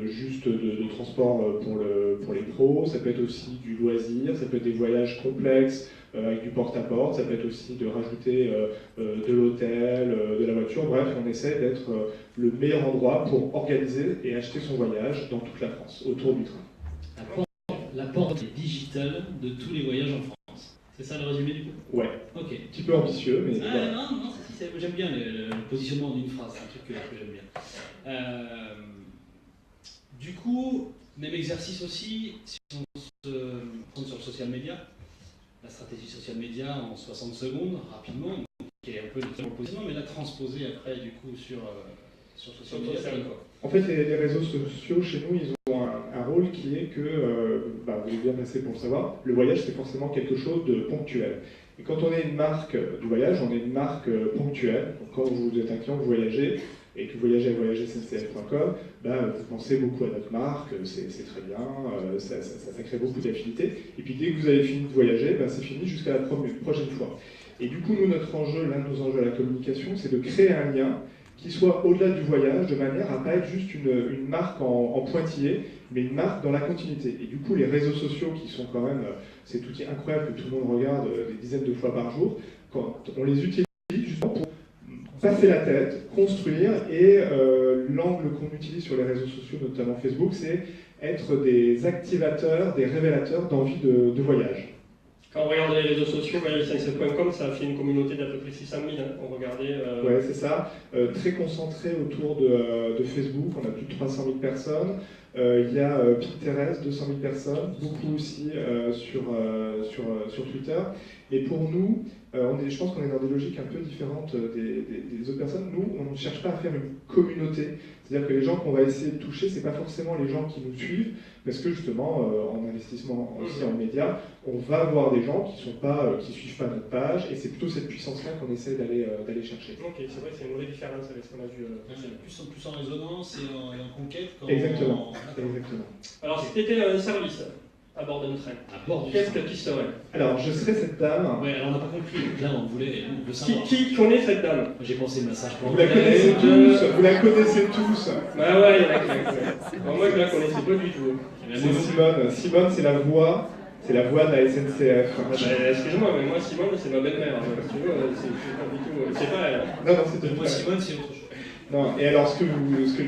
juste de transport pour les pros, ça peut être aussi du loisir, ça peut être des voyages complexes avec du porte-à-porte, ça peut être aussi de rajouter de l'hôtel, de la voiture. Bref, on essaie d'être le meilleur endroit pour organiser et acheter son voyage dans toute la France, autour du train. La porte digitale de tous les voyages en France. C'est ça le résumé du coup? Ouais. Ok. Un petit peu ambitieux, mais... voilà. Non, j'aime bien le positionnement d'une phrase, c'est un truc que j'aime bien. Du coup, même exercice aussi, si on se prend sur le social media, la stratégie social media en 60 secondes, rapidement, qui est un peu notre positionnement, mais la transposer après du coup sur social media, c'est quoi? En fait, les réseaux sociaux, chez nous, ils ont un rôle qui est que, vous êtes bien placé pour le savoir, le voyage, c'est forcément quelque chose de ponctuel. Et quand on est une marque du voyage, on est une marque ponctuelle. Donc, quand vous êtes un client, vous voyagez, et que vous voyagez avec voyagesncf.com, vous pensez beaucoup à notre marque, c'est très bien, ça crée beaucoup d'affinités. Et puis, dès que vous avez fini de voyager, c'est fini jusqu'à la prochaine fois. Et du coup, nous, notre enjeu, l'un de nos enjeux à la communication, c'est de créer un lien qui soit au-delà du voyage, de manière à ne pas être juste une marque en pointillé, mais une marque dans la continuité. Et du coup, les réseaux sociaux, qui sont quand même cet outil incroyable que tout le monde regarde des dizaines de fois par jour, quand on les utilise justement pour passer la tête, construire, et l'angle qu'on utilise sur les réseaux sociaux, notamment Facebook, c'est être des activateurs, des révélateurs d'envie de voyage. Quand on regarde les réseaux sociaux, voyagesncf.com, ça a fait une communauté d'à peu près 600 000. Hein. On regardait. Ouais, c'est ça. Très concentré autour de Facebook. On a plus de 300 000 personnes. Il y a Pinterest, 200 000 personnes. Beaucoup aussi sur Twitter. Et pour nous, je pense qu'on est dans des logiques un peu différentes des autres personnes. Nous, on ne cherche pas à faire une communauté. C'est-à-dire que les gens qu'on va essayer de toucher, ce n'est pas forcément les gens qui nous suivent, parce que justement, en investissement aussi en médias, on va voir des gens qui ne suivent pas notre page, et c'est plutôt cette puissance-là qu'on essaie d'aller chercher. Ok, c'est vrai, c'est une vraie différence avec ce qu'on a vu. Plus en résonance et en conquête. Exactement. Alors, si tu étais un service à bord d'un train, qu'est-ce que tu serais? Alors, je serais cette dame. Ouais, alors on n'a pas compris. Là, on veut savoir. Qui connaît cette dame? J'ai pensé massage pour Vous la connaissez tous. Vous la connaissez tous. Bah ouais, il y en a qui la connaissent. Moi, je la connaissais pas du tout. C'est Simone. Simone, c'est la voix. C'est la voix de la SNCF. Excuse-moi, mais moi, Simone, c'est ma belle-mère. Si tu veux, c'est pas du tout. C'est pas elle. Non, c'est moi, Simone, c'est autre chose. Non, et alors, ce que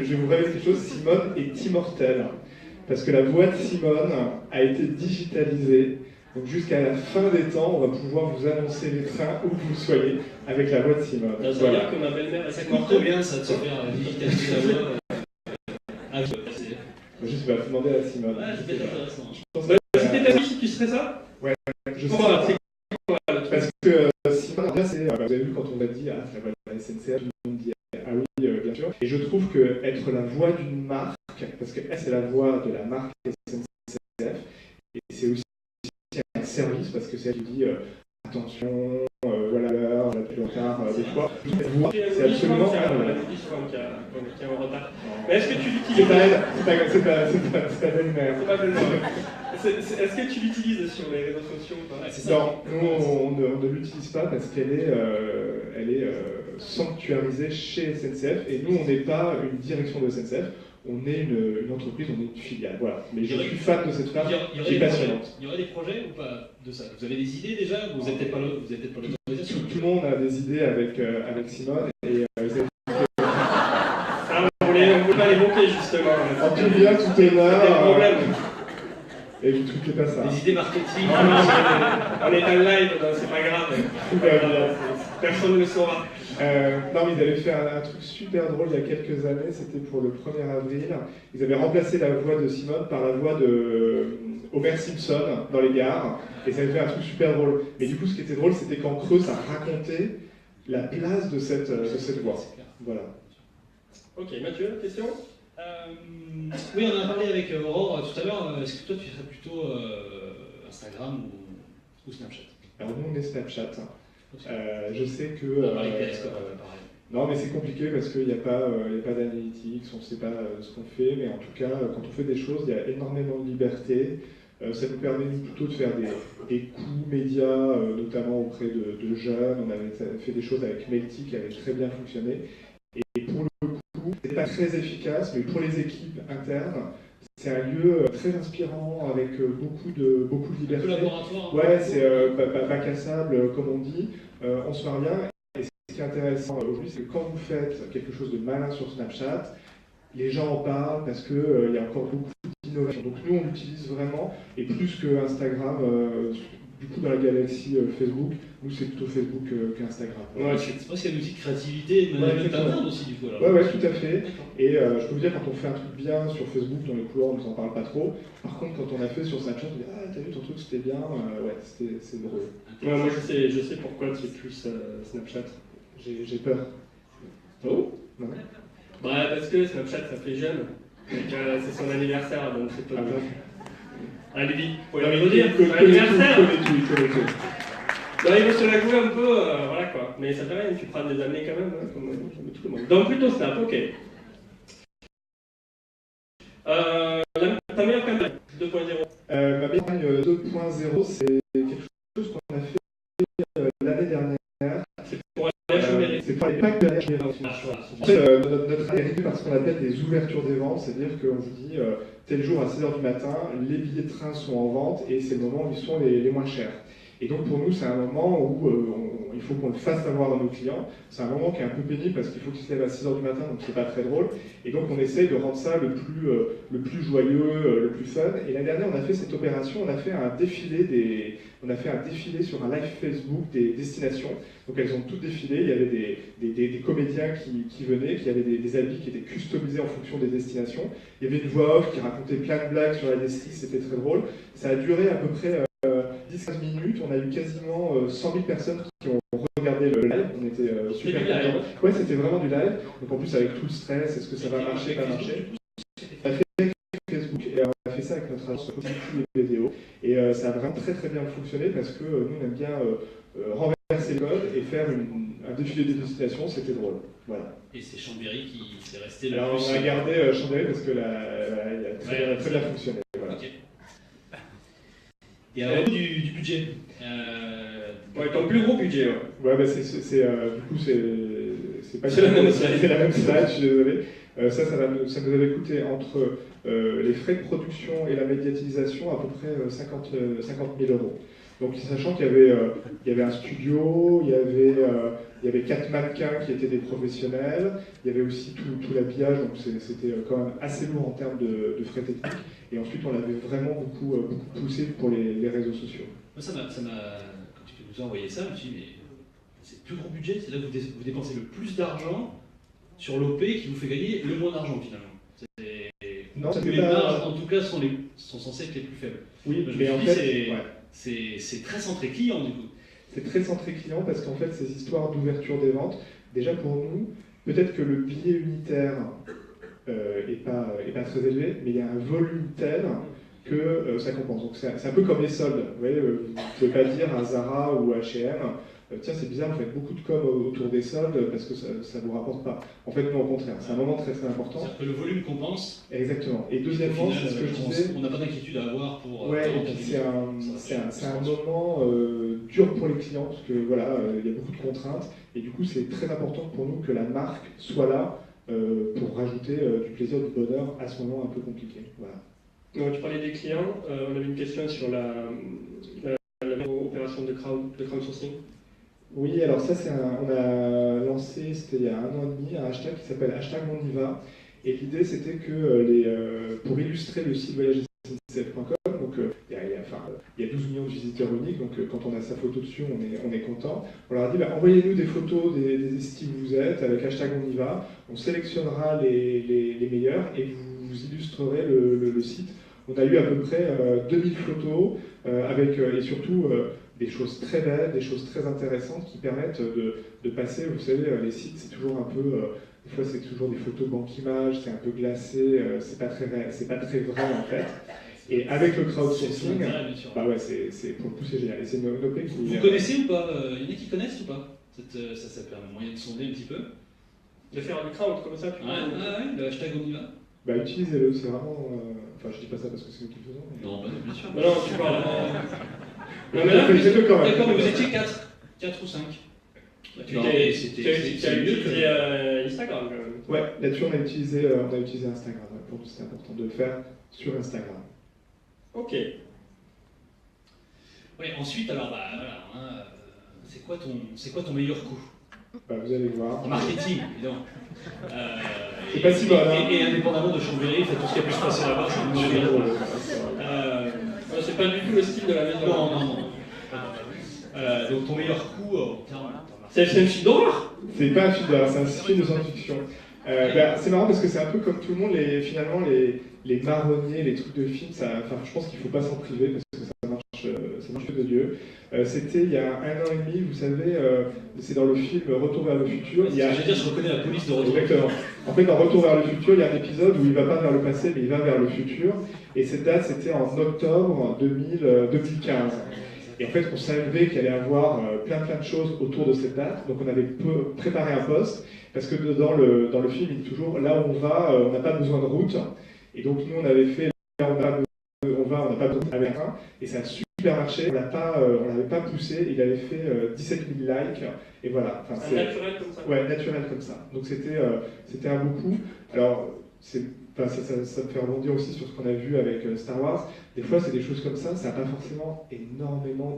je vais vous révéler quelque chose, Simone est immortelle. Parce que la voix de Simone a été digitalisée. Donc jusqu'à la fin des temps, on va pouvoir vous annoncer les trains où que vous soyez avec la voix de Simone. Ça veut dire que ma belle-mère est morte bien, ça de se faire digitaliser la voix. Je sais pas, vous demandez à Simone. Ouais, c'est peut-être intéressant. C'était ta vie si tu serais ça? Ouais, je sais. Pourquoi? Parce que Simone, c'est. Vous avez vu quand on a dit la voix de la SNCF, tout le monde dit ah oui, bien sûr. Et je trouve que être la voix d'une marque, parce qu'elle c'est la voix de la marque SNCF, et c'est aussi un service parce que c'est elle qui dit attention, voilà l'heure, le retard, des fois. C'est absolument qui est en retard. Mais est-ce que tu c'est l'utilises? pas elle, c'est pas belle-mère. C'est pas belle-mère. Est-ce que tu l'utilises sur les réseaux sociaux ou pas? C'est ça. Non, nous on ne l'utilise pas parce qu'elle est sanctuarisée chez SNCF et nous on n'est pas une direction de SNCF, on est une entreprise, on est une filiale. Voilà. Mais je suis fan de cette femme, qui est passionnante. Il y aurait des projets ou pas de ça? Vous avez des idées déjà? Vous n'êtes peut-être pas l'autorisation. Tout le monde a des idées avec Simone et On voulait pas l'évoquer justement. en tout bien, tout est C'était le là. problème. Et vous ne truquez pas ça. Des idées marketing. On est en live, donc c'est pas grave. Tout va bien. Personne ne le saura. Non, mais ils avaient fait un truc super drôle il y a quelques années, c'était pour le 1er avril. Ils avaient remplacé la voix de Simone par la voix de Homer Simpson dans les gares, et ça avait fait un truc super drôle. Mais du coup, ce qui était drôle, c'était qu'en creux, ça racontait la place de cette voix. Voilà. Ok, Mathieu, question? Oui, on en a parlé avec Aurore tout à l'heure. Est-ce que toi, tu serais plutôt Instagram ou Snapchat? Alors nous, on est Snapchat. Je sais que... On va parler de Periscope, pareil. Non, mais c'est compliqué parce qu'il n'y a pas d'analytics, on ne sait pas ce qu'on fait, mais en tout cas, quand on fait des choses, il y a énormément de liberté. Ça nous permet nous, plutôt de faire des coups médias, notamment auprès de jeunes. On avait fait des choses avec Melty qui avaient très bien fonctionné. Et pour le coup, c'est pas très efficace, mais pour les équipes internes, c'est un lieu très inspirant avec beaucoup de liberté. Laboratoire. Ouais, c'est bac à sable, comme on dit. On se marre bien. Et ce qui est intéressant aujourd'hui, c'est que quand vous faites quelque chose de malin sur Snapchat, les gens en parlent parce qu'il y a encore beaucoup d'innovation. Donc nous, on l'utilise vraiment, et plus que Instagram, du coup, dans la galaxie Facebook, nous, c'est plutôt Facebook qu'Instagram. Ouais, c'est pas qu'il y a un outil de créativité, de management interne aussi, du coup. Alors. Ouais, tout à fait. Et je peux vous dire, quand on fait un truc bien sur Facebook, dans les couloirs, on ne nous en parle pas trop. Par contre, quand on a fait sur Snapchat, on dit ah, t'as vu ton truc, c'était bien. Ouais, c'est drôle. Ouais, moi je sais pourquoi tu es plus Snapchat. J'ai peur. Oh? Non. Bah parce que Snapchat ça fait jeune. C'est son anniversaire donc c'est pas Ah, bien. Allez-y, vous pouvez Non, mais le dire, il c'est connaît l'anniversaire. tout. Non, il veut se la jouer un peu, voilà quoi. Mais ça fait rien, tu prends des années quand même, hein, comme tout le monde. Donc plutôt Snap, ok. Ta meilleure campagne 2.0. Ma campagne 2.0, c'est quelque chose qu'on a fait l'année dernière. C'est pour aller à Chambéry. C'est pour les packs de la En fait, notre année est réduite par ce qu'on appelle des ouvertures des ventes, c'est-à-dire qu'on vous dit tel jour à 6h du matin, les billets de train sont en vente et c'est le moment où ils sont les moins chers. Et donc pour nous, c'est un moment où il faut qu'on le fasse savoir à nos clients. C'est un moment qui est un peu pénible parce qu'il faut qu'ils se lèvent à 6h du matin, donc c'est pas très drôle. Et donc on essaye de rendre ça le plus joyeux, le plus fun. Et l'année dernière, on a fait cette opération, on a fait un défilé sur un live Facebook des destinations. Donc elles ont toutes défilé, il y avait des comédiens qui venaient, qui avaient des habits qui étaient customisés en fonction des destinations. Il y avait une voix off qui racontait plein de blagues sur la destinée, c'était très drôle. Ça a duré à peu près 10-15 minutes, on a eu quasiment 100 000 personnes qui ont regardé le live, on était super contents. Ouais, c'était vraiment du live, donc en plus avec tout le stress, est-ce que ça va marcher, pas marcher. On a fait avec Facebook et on a fait ça avec notre agence vidéo et ça a vraiment très très bien fonctionné parce que nous on aime bien renverser le code et faire un défilé des destinations, c'était drôle. Voilà. Et c'est Chambéry qui s'est resté le Alors plus... on a gardé Chambéry parce que il a très bien fonctionné. Voilà. Okay. Et alors du budget Ouais, ton plus gros budget, ouais. Ouais, bah du coup, c'est pas C'est la même slide. C'est la même slide, je suis désolé. Ça nous avait coûté entre les frais de production et la médiatisation à peu près 50 000 euros. Donc, sachant qu'il y avait un studio, il y avait 4 mannequins qui étaient des professionnels, il y avait aussi tout l'habillage, donc c'était quand même assez lourd en termes de frais techniques. Et ensuite, on l'avait vraiment beaucoup poussé pour les réseaux sociaux. Moi, ça m'a, quand tu nous as envoyé ça, je me suis dit, mais c'est le plus gros budget, c'est là que vous dépensez le plus d'argent sur l'OP qui vous fait gagner le moins d'argent finalement. Non, les marges, en tout cas, sont censées être les plus faibles. Oui, donc, mais en fait, c'est très centré client du coup. C'est très centré client parce qu'en fait, ces histoires d'ouverture des ventes, déjà pour nous, peut-être que le billet unitaire est pas très élevé, mais il y a un volume tel que ça compense. Donc c'est un peu comme les soldes. Vous voyez, vous ne pouvez pas dire à Zara ou à H&M, tiens, c'est bizarre, vous faites beaucoup de com autour des soldes parce que ça ne vous rapporte pas. En fait, non, au contraire, c'est un moment très très important. C'est-à-dire que le volume compense. Exactement. Et deuxièmement, c'est ce que je disais. On n'a pas d'inquiétude à avoir pour. Ouais, et puis c'est un moment dur pour les clients parce que voilà, il y a beaucoup de contraintes. Et du coup, c'est très important pour nous que la marque soit là pour rajouter du plaisir, du bonheur à ce moment un peu compliqué. Voilà. Donc, tu parlais des clients, on avait une question sur la opération de crowdsourcing. Oui, alors ça, on a lancé, c'était il y a 1 an et demi, un hashtag qui s'appelle #OnYva. Et l'idée, c'était que pour illustrer le site voyagesncf.com, donc il y a 12 millions de visiteurs uniques, donc quand on a sa photo dessus, on est content. On leur a dit, envoyez-nous des photos des sites où vous êtes avec #OnYva. On sélectionnera les meilleurs et vous illustrerez le site. On a eu à peu près 2000 photos et surtout des choses très belles, des choses très intéressantes qui permettent de passer, vous savez, les sites, c'est toujours un peu, des fois c'est toujours des photos banque-image, c'est un peu glacé, c'est pas très vrai en fait. Et avec le crowdsourcing, bah ouais, pour le coup c'est génial. Et c'est Nopé qui... Vous connaissez ou pas il y en a qui connaissent ou pas ça permet moyen de sonder un petit peu. De faire du crowd comme ça, puis le #OnYva. Bah utilisez-le, c'est vraiment... Enfin je dis pas ça parce que c'est nous qui le faisons. Mais... Non, bien sûr. Non, tu parles... Non, mais là, faites-le quand même. D'accord, mais vous étiez 4 ou 5. Tu as utilisé Instagram quand même. Ouais, là-dessus on a utilisé Instagram. Ouais. Pour nous c'était important de le faire sur Instagram. Ok. Ouais, ensuite, alors, c'est quoi ton meilleur coup Vous allez voir. en marketing, évidemment. C'est pas si mal, hein. Et indépendamment de Chambéry, tout ce qui a pu se passer là-bas, C'est pas du tout le style de la maison. Non. Donc ton meilleur coup en termes. C'est un film d'horreur. C'est pas un film d'horreur, c'est un film de science-fiction. C'est marrant parce que c'est un peu comme tout le monde, finalement les marronniers, les trucs de films, je pense qu'il ne faut pas s'en priver parce que ça marche de Dieu. C'était il y a 1 an et demi, vous savez, c'est dans le film Retour vers le futur. Je reconnais la police de Retour. Exactement. En fait, dans Retour vers le futur, il y a un épisode où il ne va pas vers le passé, mais il va vers le futur. Et cette date, c'était en octobre 2015. Et en fait, on savait qu'il allait y avoir plein de choses autour de cette date. Donc on avait préparé un post, parce que dans le film, il dit toujours, là où on va, on n'a pas besoin de route. Et donc nous, on avait fait, là on n'a pas besoin avec un train. Et ça a super marché. On l'avait pas poussé. Il avait fait 17 000 likes. Et voilà. Naturel comme ça. Ouais, naturel comme ça. Donc c'était un beau coup. Alors, ça me fait rebondir aussi sur ce qu'on a vu avec Star Wars. Des fois, c'est des choses comme ça n'a pas forcément énormément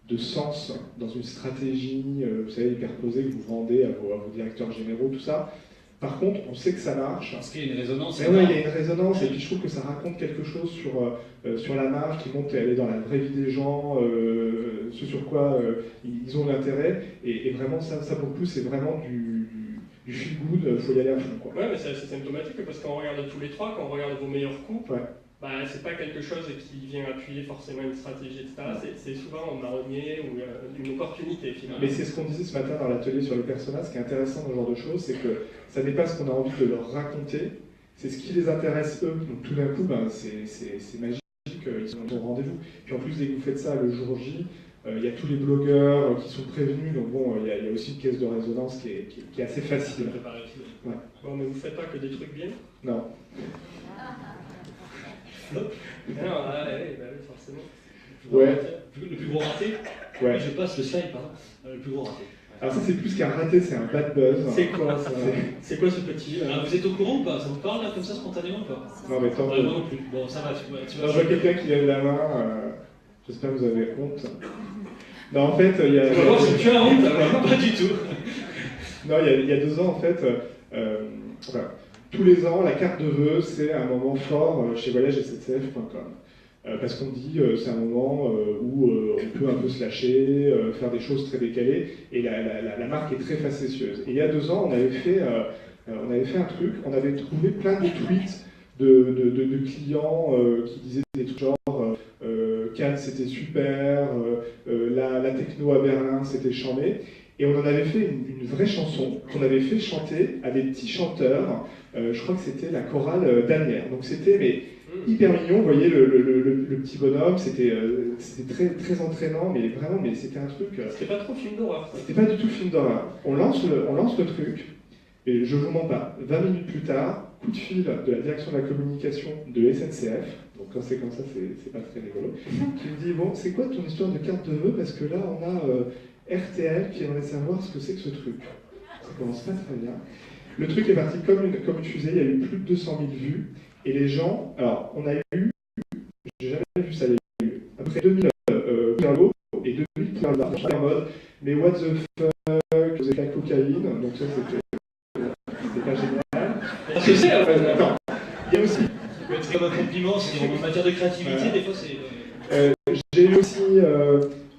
de sens dans une stratégie, vous savez, hyper posée que vous vendez à vos directeurs généraux, tout ça. Par contre, on sait que ça marche. Parce qu'il y a une résonance. Mais ouais, il y a une résonance, et puis je trouve que ça raconte quelque chose sur la marque, qui montre qu'elle est dans la vraie vie des gens, ce sur quoi ils ont l'intérêt. Et vraiment, ça pour le coup, c'est vraiment du feel good, il faut y aller à fond. Quoi. Ouais, mais c'est symptomatique parce qu'on regarde tous les trois, quand on regarde vos meilleurs coups, c'est pas quelque chose qui vient appuyer forcément une stratégie, etc. C'est souvent un marronnier ou une opportunité finalement. Mais c'est ce qu'on disait ce matin dans l'atelier sur le persona. Ce qui est intéressant dans ce genre de choses, c'est que ça n'est pas ce qu'on a envie de leur raconter, c'est ce qui les intéresse eux. Donc tout d'un coup, c'est magique, ils sont au rendez-vous. Puis en plus, dès que vous faites ça le jour J, il y a tous les blogueurs qui sont prévenus, donc bon, il y a aussi une caisse de résonance qui est assez facile. Ouais. Bon, mais vous faites pas que des trucs bien? Non. Non, forcément. Ouais. Le plus gros raté. Ouais. Je passe le slide, pardon. Le plus gros raté. Alors ça, c'est plus qu'un raté, c'est un bad buzz. C'est quoi ça? C'est quoi ce petit Vous êtes au courant ou pas? Ça vous parle là comme ça spontanément ou pas? Non mais tant moi non plus. Bon, ça va. Tu vas je vois quelqu'un qui lève la main. J'espère que vous avez honte. Non, en fait, il y a... On va voir si tu as honte. Pas du tout. Non, il y a 2 ans, en fait, tous les ans, la carte de vœux, c'est un moment fort chez voyagesncf.com. Parce qu'on dit c'est un moment où on peut un peu se lâcher, faire des choses très décalées, et la marque est très facétieuse. Et il y a 2 ans, on avait fait un truc, on avait trouvé plein de tweets de clients qui disaient des trucs genre Cannes c'était super, la techno à Berlin c'était chambé. Et on en avait fait une vraie chanson qu'on avait fait chanter à des petits chanteurs. Je crois que c'était la chorale d'Anières. Donc c'était hyper mignon, vous voyez le petit bonhomme, c'était très, très entraînant, mais vraiment, mais c'était un truc... C'était pas trop film d'horreur. C'était pas du tout film d'horreur. On lance le truc, et je vous mens pas, 20 minutes plus tard, coup de fil de la direction de la communication de SNCF, donc quand c'est comme ça, c'est pas très rigolo, qui me dit, bon, c'est quoi ton histoire de carte de vœux, parce que là, on a RTL qui aimerait savoir ce que c'est que ce truc. Ça commence pas très bien. Le truc est parti comme une fusée, il y a eu plus de 200 000 vues, et les gens, alors, on a eu, j'ai jamais vu ça, il y a eu, après 2000 euros et 2000 points en mode, mais what the fuck, vous êtes la cocaïne, donc ça c'était pas génial. Parce que c'est, Attends, il y a aussi, Ça peut être comme un compliment, c'est en matière de créativité, Voilà. des fois c'est... j'ai eu aussi,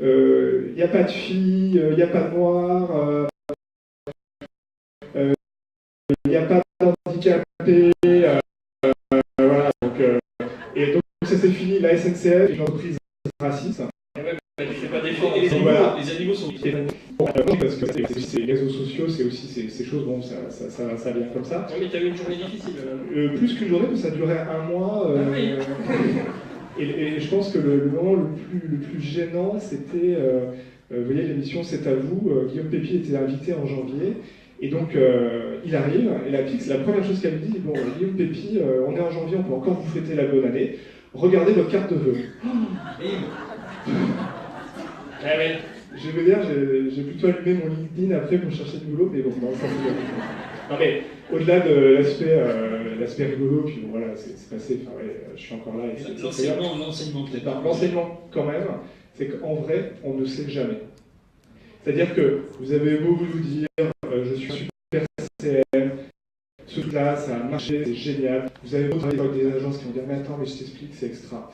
il n'y a pas de filles, il n'y a pas de noirs, il n'y a pas d'handicapés, voilà, donc, et donc ça c'est fini, la SNCF, une entreprise raciste. tu fais pas d'efforts. Et Voilà. les animaux sont... Parce que c'est les réseaux sociaux, c'est aussi ces choses, bon, ça vient comme ça. Non, mais t'as eu une journée difficile. Là. Plus qu'une journée, ça durait un mois. Ah oui. Et je pense que le moment le plus gênant, c'était, vous voyez, l'émission C'est à vous. Guillaume Pépi était invité en janvier. Et donc, il arrive, et la première chose qu'elle me dit, bon, Guillaume Pépi, on est en janvier, on peut encore vous fêter la bonne année. Regardez votre carte de vœux. Ah oui. Je vais vous dire, j'ai plutôt allumé mon LinkedIn après pour chercher du boulot, mais bon, non, ça c'est... Non mais, au-delà de l'aspect rigolo, puis bon, voilà, c'est passé, enfin ouais, je suis encore là. L'enseignement peut-être. Non, l'enseignement, quand même, c'est qu'en vrai, on ne sait jamais. C'est-à-dire que vous avez beau vous dire, je suis super CM, ce truc-là, ça a marché, c'est génial. Vous avez beau travailler avec des agences qui vont dire, mais attends, mais je t'explique, c'est extra.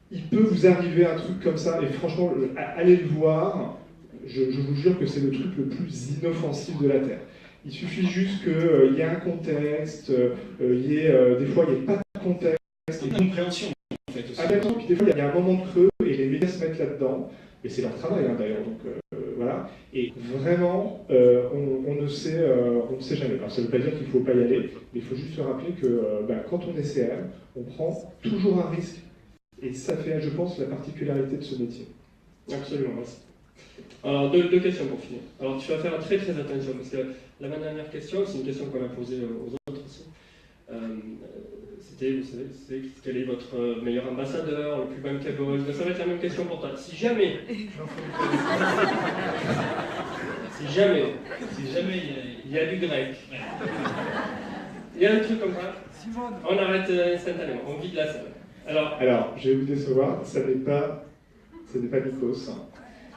Il peut vous arriver un truc comme ça, et franchement, allez le voir, je vous jure que c'est le truc le plus inoffensif de la Terre. Il suffit juste qu'il y ait un contexte, des fois il n'y ait pas de contexte. C'est une compréhension, en fait, aussi. Ah d'accord, puis des fois il y a un moment de creux, et les médias se mettent là-dedans, et c'est leur travail d'ailleurs, donc voilà. Et vraiment, on ne sait jamais. Alors ça ne veut pas dire qu'il ne faut pas y aller, mais il faut juste se rappeler que quand on est CM, on prend toujours un risque. Et ça fait, je pense, la particularité de ce métier. Absolument, merci. Alors, deux questions pour finir. Alors, tu vas faire très très attention, parce que la dernière question, c'est une question qu'on a posée aux autres aussi. C'était, vous savez, quel est votre meilleur ambassadeur, le plus bankable? Ça va être la même question pour toi. Si jamais il y a du grec, il y a un truc comme ça, on arrête instantanément, on vide la salle. Alors, je vais vous décevoir, ce n'est pas Nikos.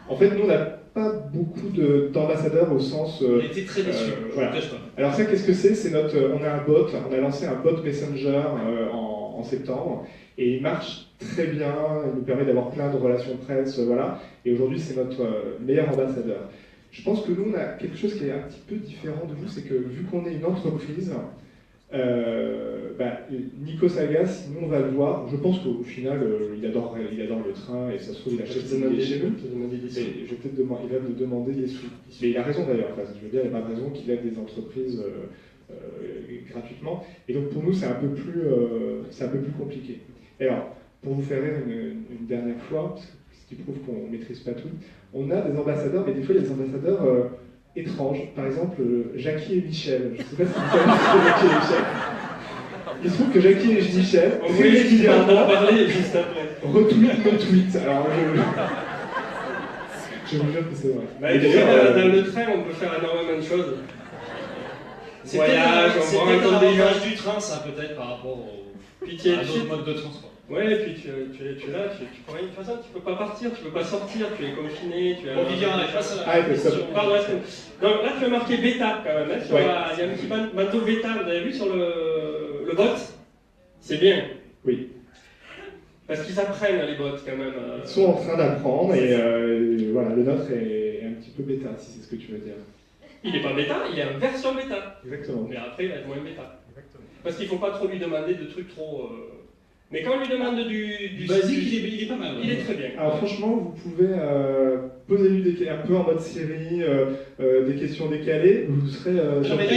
En fait, nous, on n'a pas beaucoup d'ambassadeurs au sens... On était très déçus, voilà. je ne cache pas. Alors ça, qu'est-ce que c'est on a un bot, on a lancé un bot Messenger en septembre, et il marche très bien, il nous permet d'avoir plein de relations presse, voilà, et aujourd'hui, c'est notre meilleur ambassadeur. Je pense que nous, on a quelque chose qui est un petit peu différent de vous, c'est que vu qu'on est une entreprise, Nikos Agas, nous on va le voir, je pense qu'au final il adore le train et ça se trouve il achète ses billets chez nous. Il va me demander des sous. Mais il a raison d'ailleurs, je veux dire, il n'y a pas de raison qu'il aide des entreprises gratuitement. Et donc pour nous c'est un peu plus compliqué. Et alors, pour vous faire rire une dernière fois, ce qui prouve qu'on ne maîtrise pas tout, on a des ambassadeurs, mais des fois il y a des ambassadeurs étranges. Par exemple, Jackie et Michel. Je ne sais pas si vous connaissez Jackie et Michel. Il se trouve que Jackie et Michel, on voulait régulièrement parler juste après. Retweet mon tweet. Alors, je vous jure que c'est vrai. Bah, d'ailleurs, dans le train, on peut faire énormément de choses. Voyage, on voit un temps des gens. Du train, ça peut-être par rapport au Pitié, à d'autres modes de transport. Ouais, et puis tu es là, tu peux rien de toute façon, tu peux pas partir, tu peux pas sortir, tu es confiné, tu es... Bon, Vivian, allez, passe à la Arrête, question. Pardon, donc là tu as marqué bêta quand même, hein, il y a un petit bateau bêta, vous avez vu sur le bot? C'est bien. Oui. Parce qu'ils apprennent les bots quand même. Ils sont en train d'apprendre et voilà, le nôtre est un petit peu bêta, si c'est ce que tu veux dire. Il n'est pas bêta, il est en version bêta. Exactement. Mais après il va être moins bêta. Exactement. Parce qu'il ne faut pas trop lui demander de trucs trop Mais quand on lui demande du basique, il est pas mal. Ouais. il est très bien. Alors franchement, vous pouvez poser un peu en mode série, des questions décalées, vous serez... Non, mais là,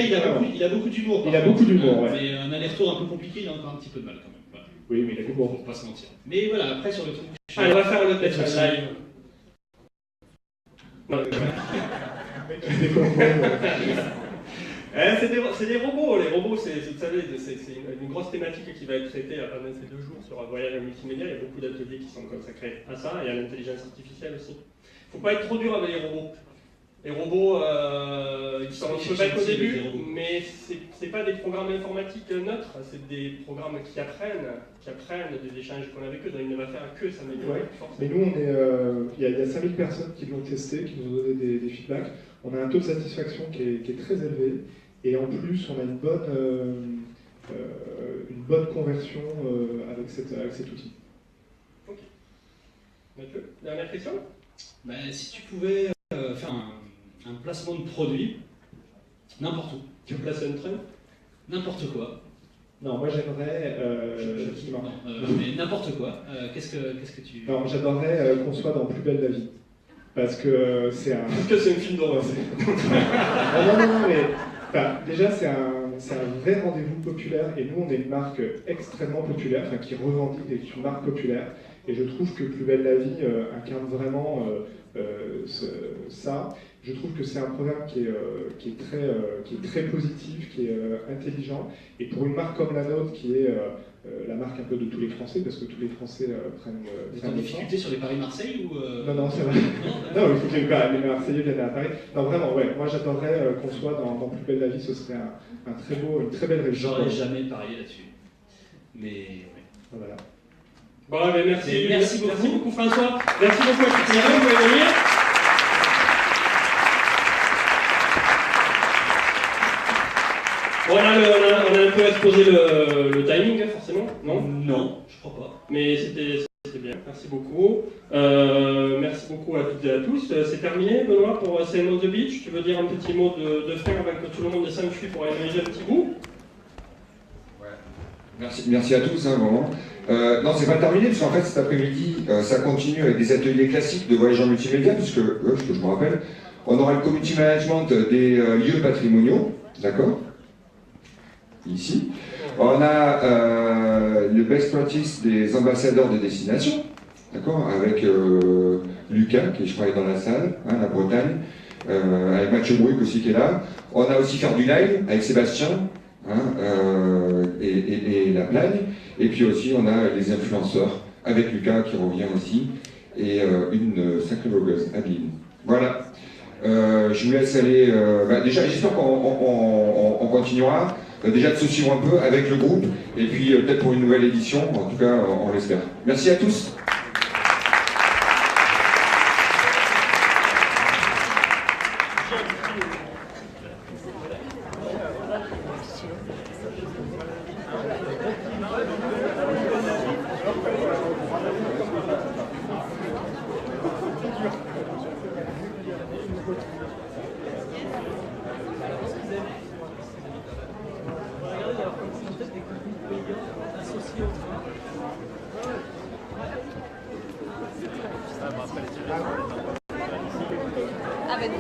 il a beaucoup d'humour. Il a beaucoup d'humour, ouais. Mais un aller-retour un peu compliqué, il a encore un petit peu de mal quand même. Voilà. Oui, mais il a l'humour. Faut pas se mentir. Mais voilà, après sur le truc... Allez, on va faire un autre test live. Non, c'est des robots. Les robots, vous savez, c'est une grosse thématique qui va être traitée pendant ces 2 jours sur un voyage multimédia. Il y a beaucoup d'ateliers qui sont consacrés à ça et à l'intelligence artificielle aussi. Il ne faut pas être trop dur avec les robots. Les robots, ils sont peut-être au début, mais ce n'est pas des programmes informatiques neutres, c'est des programmes qui apprennent des échanges qu'on a avec eux, donc il ne va faire que s'améliorer. Ouais. Mais nous, il y a 5000 personnes qui l'ont testé, qui nous ont donné des feedbacks. On a un taux de satisfaction qui est très élevé, et en plus, on a une bonne conversion avec cet outil. Ok. Mathieu, dernière question? Ben, si tu pouvais faire un placement de produit, n'importe où. Tu places un train? N'importe quoi. Non, moi j'aimerais... mais n'importe quoi. Qu'est-ce que tu... Non, j'adorerais qu'on soit dans Plus belle la vie. Parce que c'est un... Parce que c'est un film d'horreur. non, mais... Enfin, déjà, c'est un vrai rendez-vous populaire, et nous, on est une marque extrêmement populaire, enfin, qui revendique une marque populaire, et je trouve que Plus belle la vie incarne vraiment ça. Je trouve que c'est un programme qui est très positif, qui est intelligent, et pour une marque comme la nôtre, qui est la marque un peu de tous les Français, parce que tous les Français prennent Vous êtes en difficulté sur les Paris-Marseille ou Non, ça va. Non, il faut que les Marseillais viennent à Paris. Non, vraiment, ouais. Moi, j'adorerais qu'on soit dans Plus belle la vie. Ce serait une très belle région. J'aurais jamais parié là-dessus. Mais ouais. Voilà. Bon, mais merci. Merci beaucoup François. Merci beaucoup à tous. Vous pouvez venir. Bon, là, on a un peu exposé le timing, forcément, non? Non, je crois pas. Mais c'était bien, merci beaucoup. Merci beaucoup à toutes et à tous. C'est terminé, Benoît, pour CMO The Beach. Tu veux dire un petit mot de fin avant que tout le monde s'enfuit pour aller manger un petit bout? Ouais. Merci à tous, hein, vraiment. Non, c'est pas terminé, parce qu'en fait, cet après-midi, ça continue avec des ateliers classiques de voyage en multimédia, puisque, je me rappelle, on aura le community management des lieux patrimoniaux, d'accord? Ici. On a le best practice des ambassadeurs de destination, d'accord, avec Lucas, qui je crois est dans la salle, hein, la Bretagne, avec Mathieu Brouille aussi qui est là. On a aussi faire du live avec Sébastien, hein, et la Plagne. Et puis aussi on a les influenceurs avec Lucas qui revient aussi, et une sacrée blogueuse, Adeline. Voilà. Je vous laisse aller. Déjà, j'espère qu'on continuera. Déjà de se suivre un peu avec le groupe, et puis peut-être pour une nouvelle édition, en tout cas on l'espère. Merci à tous. Ah ben